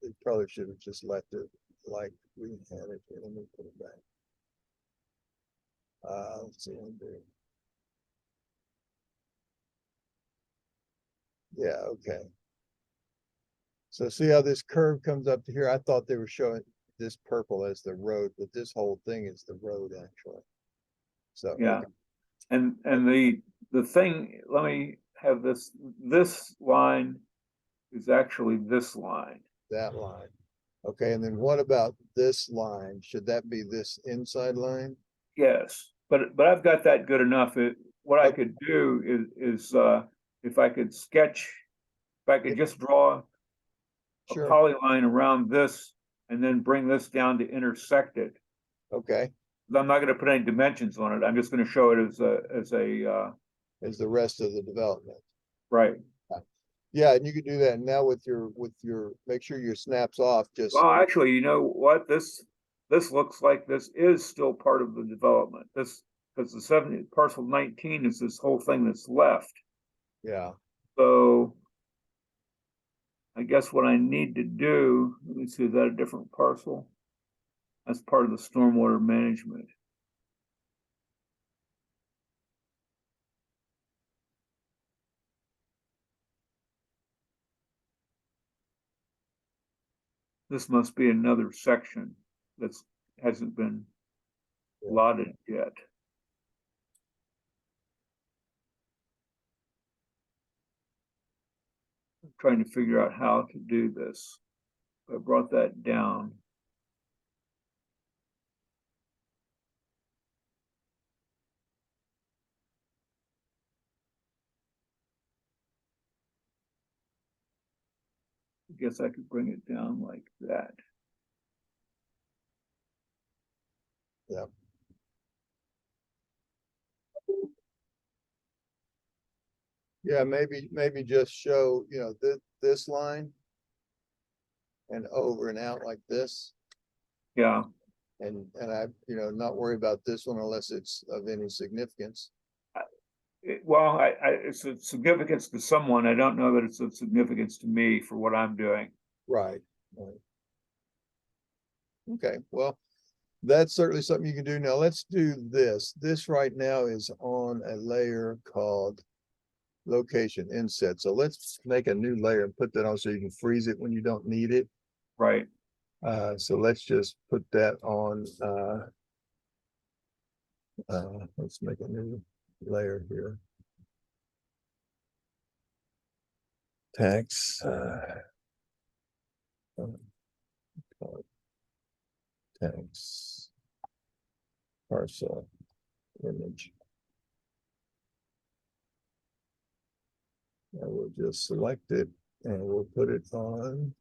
it probably should have just left it like we had it. Here, let me put it back. Let's see, undo. Yeah, okay. So see how this curve comes up to here? I thought they were showing this purple as the road, but this whole thing is the road actually. So, Yeah. okay. And the thing, let me have this line is actually this line. That line. Okay, and then what about this line? Should that be this inside line? Yes, but I've got that good enough. What I could do is if I could sketch, if I could just draw a Sure. polyline around this and then bring this down to intersect it. Okay. I'm not going to put any dimensions on it. I'm just going to show it as As the rest of the development. right. Yeah, and you could do that now with your make sure your snaps off just. Well, actually, you know what? This looks like this is still part of the development. This, because the 70 parcel 19 is this whole thing that's left. Yeah. So I guess what I need to do, let me see, is that a different parcel? That's part of the stormwater management. This must be another section that's hasn't been lotted yet. I'm trying to figure out how to do this. I brought that down. I guess I could bring it down like that. Yeah. Yeah, maybe just show, you know, this line and over and out like this. Yeah, And I, you know, not worry about this one unless it's of any significance. well, it's of significance to someone. I don't know that it's of significance to me for what I'm doing. Right. Right. Okay, well, that's certainly something you can do. Now let's do this. This right now is on a layer called location inset. So let's make a new layer and put that on so you can freeze it when you don't need it. Right. So let's just put that on. Let's make a new layer here. Text. Text. Parcel image. And we'll just select it and we'll put it on.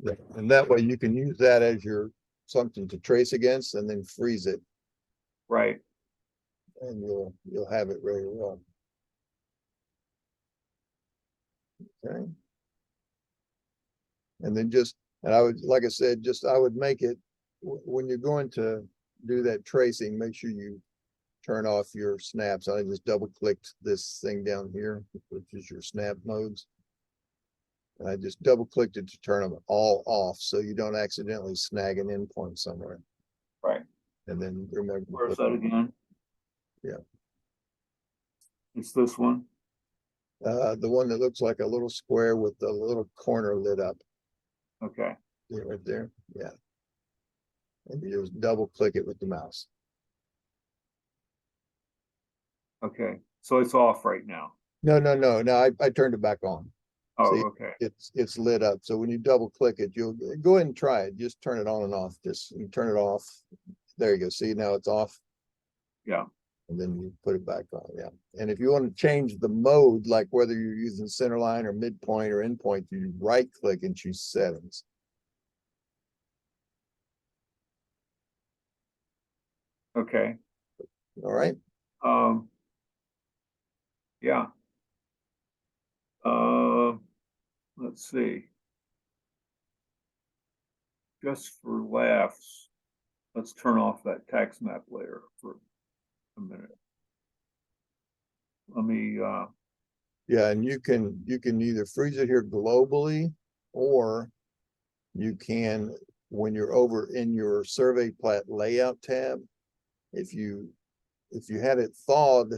Yeah, and that way you can use that as your something to trace against and then freeze it Right. and you'll have it ready to run. Okay. And then and I would, like I said, I would make it, when you're going to do that tracing, make sure you turn off your snaps. I just double clicked this thing down here, which is your snap modes. And I just double clicked it to turn them all off so you don't accidentally snag an endpoint somewhere. Right. And then remember. Where's that again? Yeah. It's this one. The one that looks like a little square with the little corner lit up. Okay. See it right there? Yeah. And you just double click it with the mouse. Okay. So it's off right now. No, I turned it back on. Oh, See, okay. it's lit up. So when you double click it, you'll go ahead and try it. Just turn it on and off. Just you turn it off. There you go. See, now it's off. Yeah. And then you put it back on. Yeah. And if you want to change the mode, like whether you're using center line or midpoint or endpoint, you right click and choose settings. Okay. All right. Yeah. Let's see. Just for laughs, let's turn off that tax map layer for a minute. Let me, Yeah, and you can either freeze it here globally, or you can, when you're over in your survey plat layout tab, if you had it thawed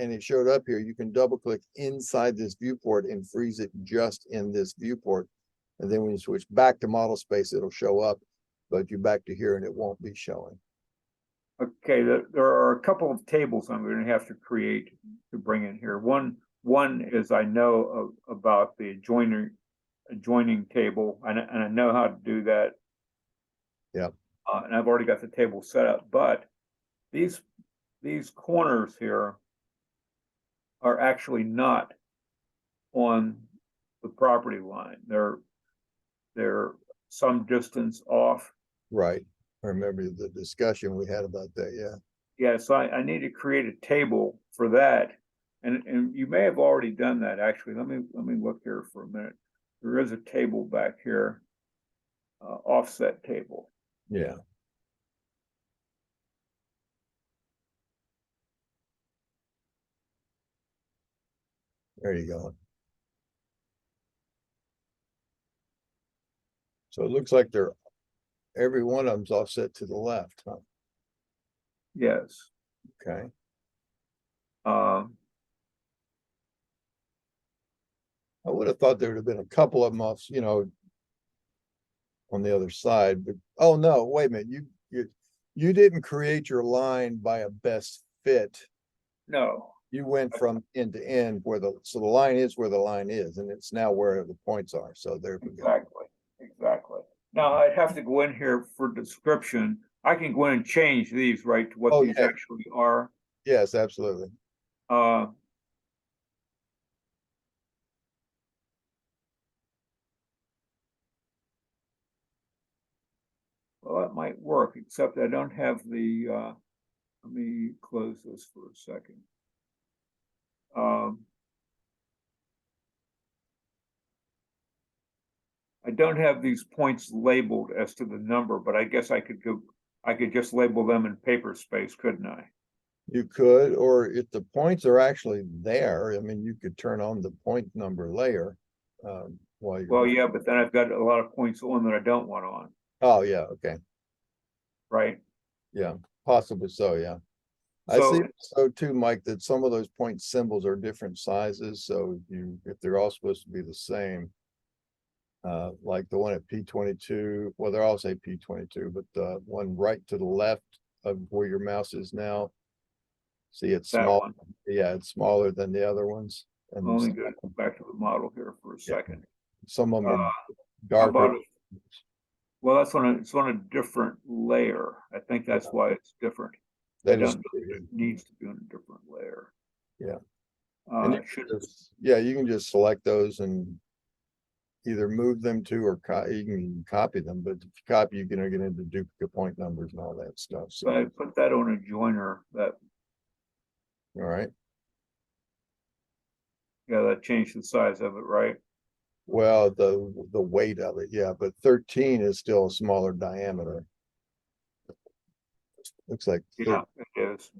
and it showed up here, you can double click inside this viewport and freeze it just in this viewport. And then when you switch back to model space, it'll show up, but you back to here and it won't be showing. okay, there are a couple of tables I'm going to have to create to bring in here. One is I know about the adjoining table, and I know how to do that. Yeah. And I've already got the table set up, but these corners here are actually not on the property line. They're some distance off. Right. I remember the discussion we had about that. Yeah. Yeah, so I need to create a table for that. And you may have already done that actually. Let me look here for a minute. There is a table back here, offset table. Yeah. There you go. So it looks like every one of them's offset to the left, huh? Yes. Okay. I would have thought there would have been a couple of them off, you know, on the other side, but oh no, wait a minute. You didn't create your line by a best fit. No. You went from end to end so the line is where the line is, and it's now where the points are. So there we go. Exactly. Now I'd have to go in here for description. I can go in and change these right to what Oh, these yeah. actually are. Yes, absolutely. Well, that might work, except I don't have the, let me close this for a second. I don't have these points labeled as to the number, but I guess I could just label them in paper space, couldn't I? You could, or if the points are actually there, I mean, you could turn on the point number layer. While you're. Well, yeah, but then I've got a lot of points on that I don't want on, Oh, yeah, okay, right? yeah, possibly so, yeah. I So, see so too, Mike, that some of those point symbols are different sizes, so if they're all supposed to be the same. Like the one at P22, well, they're all say P22, but the one right to the left of where your mouse is now. See, it's that small, one, yeah, it's smaller than the other ones. I'm And only go back to the model here for a yeah, second. some of them Uh, are how about, darker. well, it's on a different layer. I think that's why it's different. I That is, don't know that it needs to be on a different layer. yeah. And you It should, yeah, you can just select those and either move them to, or you can copy them, but if you copy, you're gonna get into duplicate point numbers and all that stuff, so, but I put that on a joiner, that, all right. yeah, that changed the size of it, right? Well, the weight of it, yeah, but 13 is still a smaller diameter. Looks like Yeah, it is.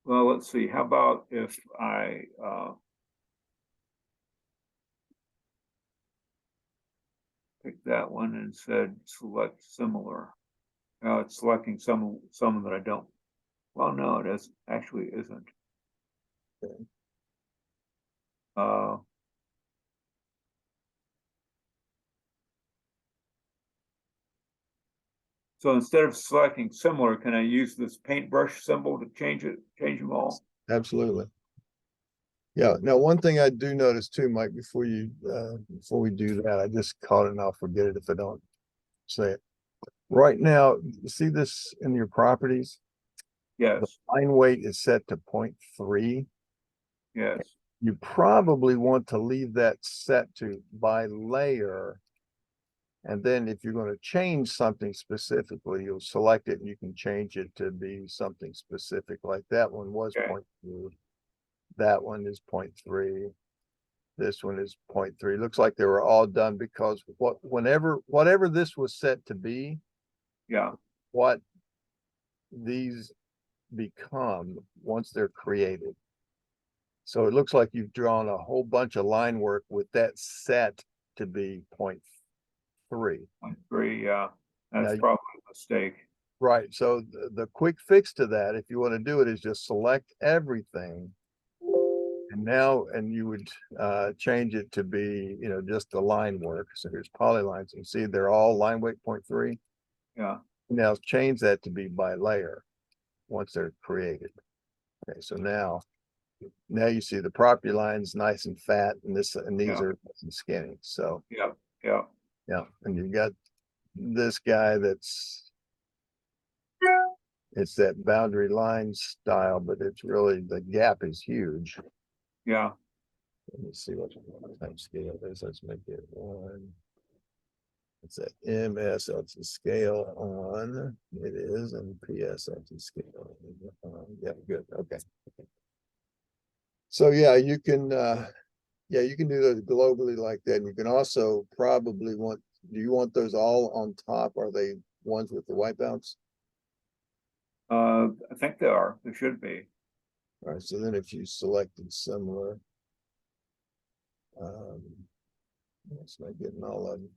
Well, let's see, how about if I, pick that one and said, select similar. Now it's selecting some that I don't. Well, no, it is, actually isn't. Okay. Uh, so instead of selecting similar, can I use this paintbrush symbol to change them all? Absolutely. Yeah, now one thing I do notice too, Mike, before we do that, I just caught it and I'll forget it if I don't say it. Right now, you see this in your properties? The Yes, line weight is set to 0.3. yes, You probably want to leave that set to by layer. And then if you're going to change something specifically, you'll select it and you can change it to be something specific. Like that one was okay, 0.2. That one is 0.3. This one is 0.3. Looks like they were all done because whatever this was set to be, yeah, what these become once they're created. So it looks like you've drawn a whole bunch of line work with that set to be 0.3. 0.3, yeah, that's Now, probably a mistake. right, so the quick fix to that, if you want to do it, is just select everything. And you would change it to be, just the line work. So here's polylines. You see they're all line weight 0.3. Yeah, Now change that to be by layer once they're created. Okay, so now you see the property lines nice and fat, and these yeah, are nice and skinny. So yeah, yeah, yeah, and you got this guy it's that boundary line style, but it's really, the gap is huge. yeah. Let me see what type scale is. Let's make it one. It's a MSLT scale on. It is, and PSLT scale. Yeah, good. Okay. So yeah, you can do those globally like that. And you can also probably do you want those all on top? Are they ones with the wipeouts? I think they should be. All right, so then if you selected similar, um, it's not getting all of them.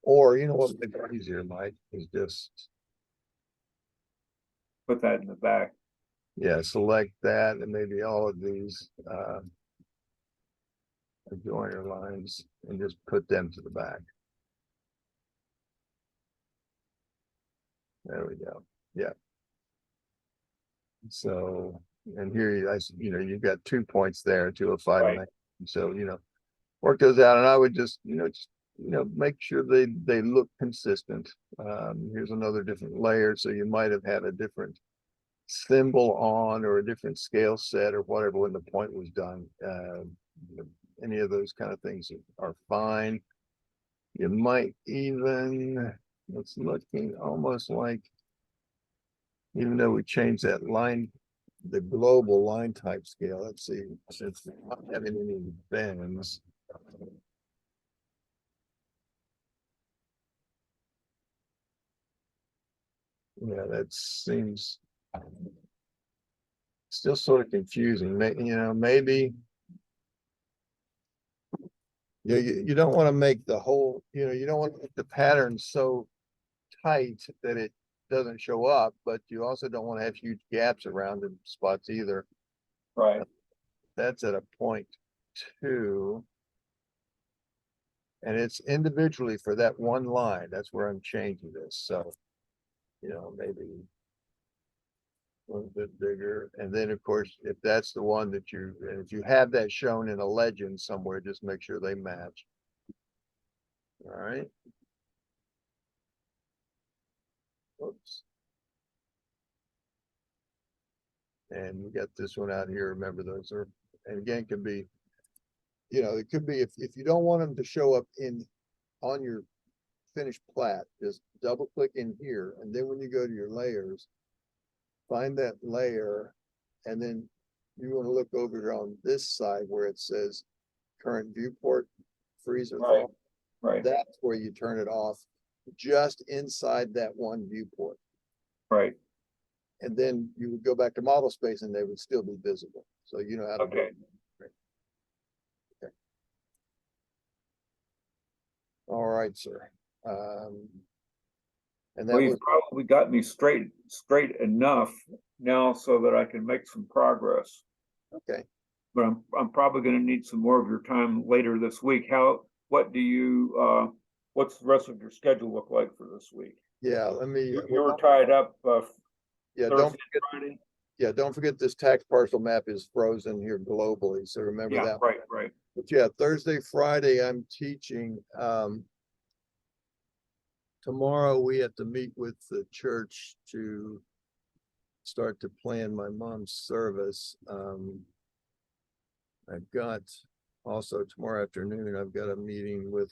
Or you know what would be easier, Mike, is just, Put that in the back. yeah, select that and maybe all of these joiner lines and just put them to the back. There we go. Yeah. So, and here you've got 2 points there, 205. Right. So, work those out, and I would just, make sure they look consistent. Here's another different layer. So you might have had a different symbol on or a different scale set or whatever when the point was done. Any of those kind of things are fine. You might even, it's looking almost like, even though we changed that line, the global line type scale, let's see, since we're not having any bends. Yeah, that seems still sort of confusing. Maybe you don't want to make the whole, you don't want to make the pattern so tight that it doesn't show up, but you also don't want to have huge gaps around the spots either. Right. That's at a 0.2. And it's individually for that one line. That's where I'm changing this. So, maybe a little bit bigger. And then of course, if that's the one that if you have that shown in a legend somewhere, just make sure they match. All right. Oops. And we got this one out here. Remember, those are, and again, can be, it could be if you don't want them to show up on your finished plat, just double click in here. And then when you go to your layers, find that layer. And then you want to look over here on this side where it says current viewport freeze or Right. thaw. Right. That's where you turn it off just inside that one viewport. Right. And then you would go back to model space and they would still be visible. So you know how to do Okay. it. Okay. All right, sir. And that Well, was you've probably got me straight enough now so that I can make some progress. okay. But I'm probably going to need some more of your time later this week. What's the rest of your schedule look like for this week? Yeah, let me. You were tied up Yeah, Thursday and Friday? Yeah, don't forget this tax parcel map is frozen here globally, so remember Yeah, that. right. But yeah, Thursday, Friday, I'm teaching. Tomorrow we have to meet with the church to start to plan my mom's service. I've got also tomorrow afternoon, I've got a meeting with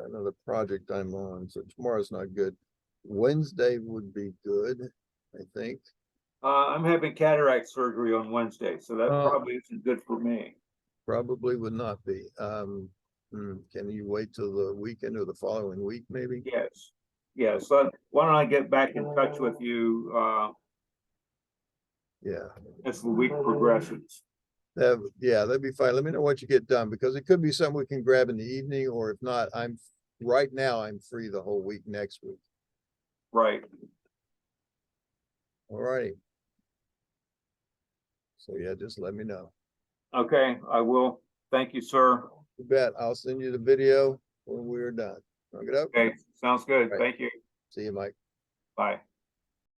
another project I'm on, so tomorrow's not good. Wednesday would be good, I think. I'm having cataract surgery on Wednesday, so that Oh. probably isn't good for me. Probably would not be. Can you wait till the weekend or the following week, maybe? Yes. So why don't I get back in touch with you Yeah, as the week progresses? that'd be fine. Let me know what you get done, because it could be something we can grab in the evening, or if not, right now I'm free the whole week next week. Right. All righty. So yeah, just let me know. Okay, I will. Thank you, sir. You bet. I'll send you the video when we're done. Okay, sounds good. Right. Thank you. See you, Mike. Bye.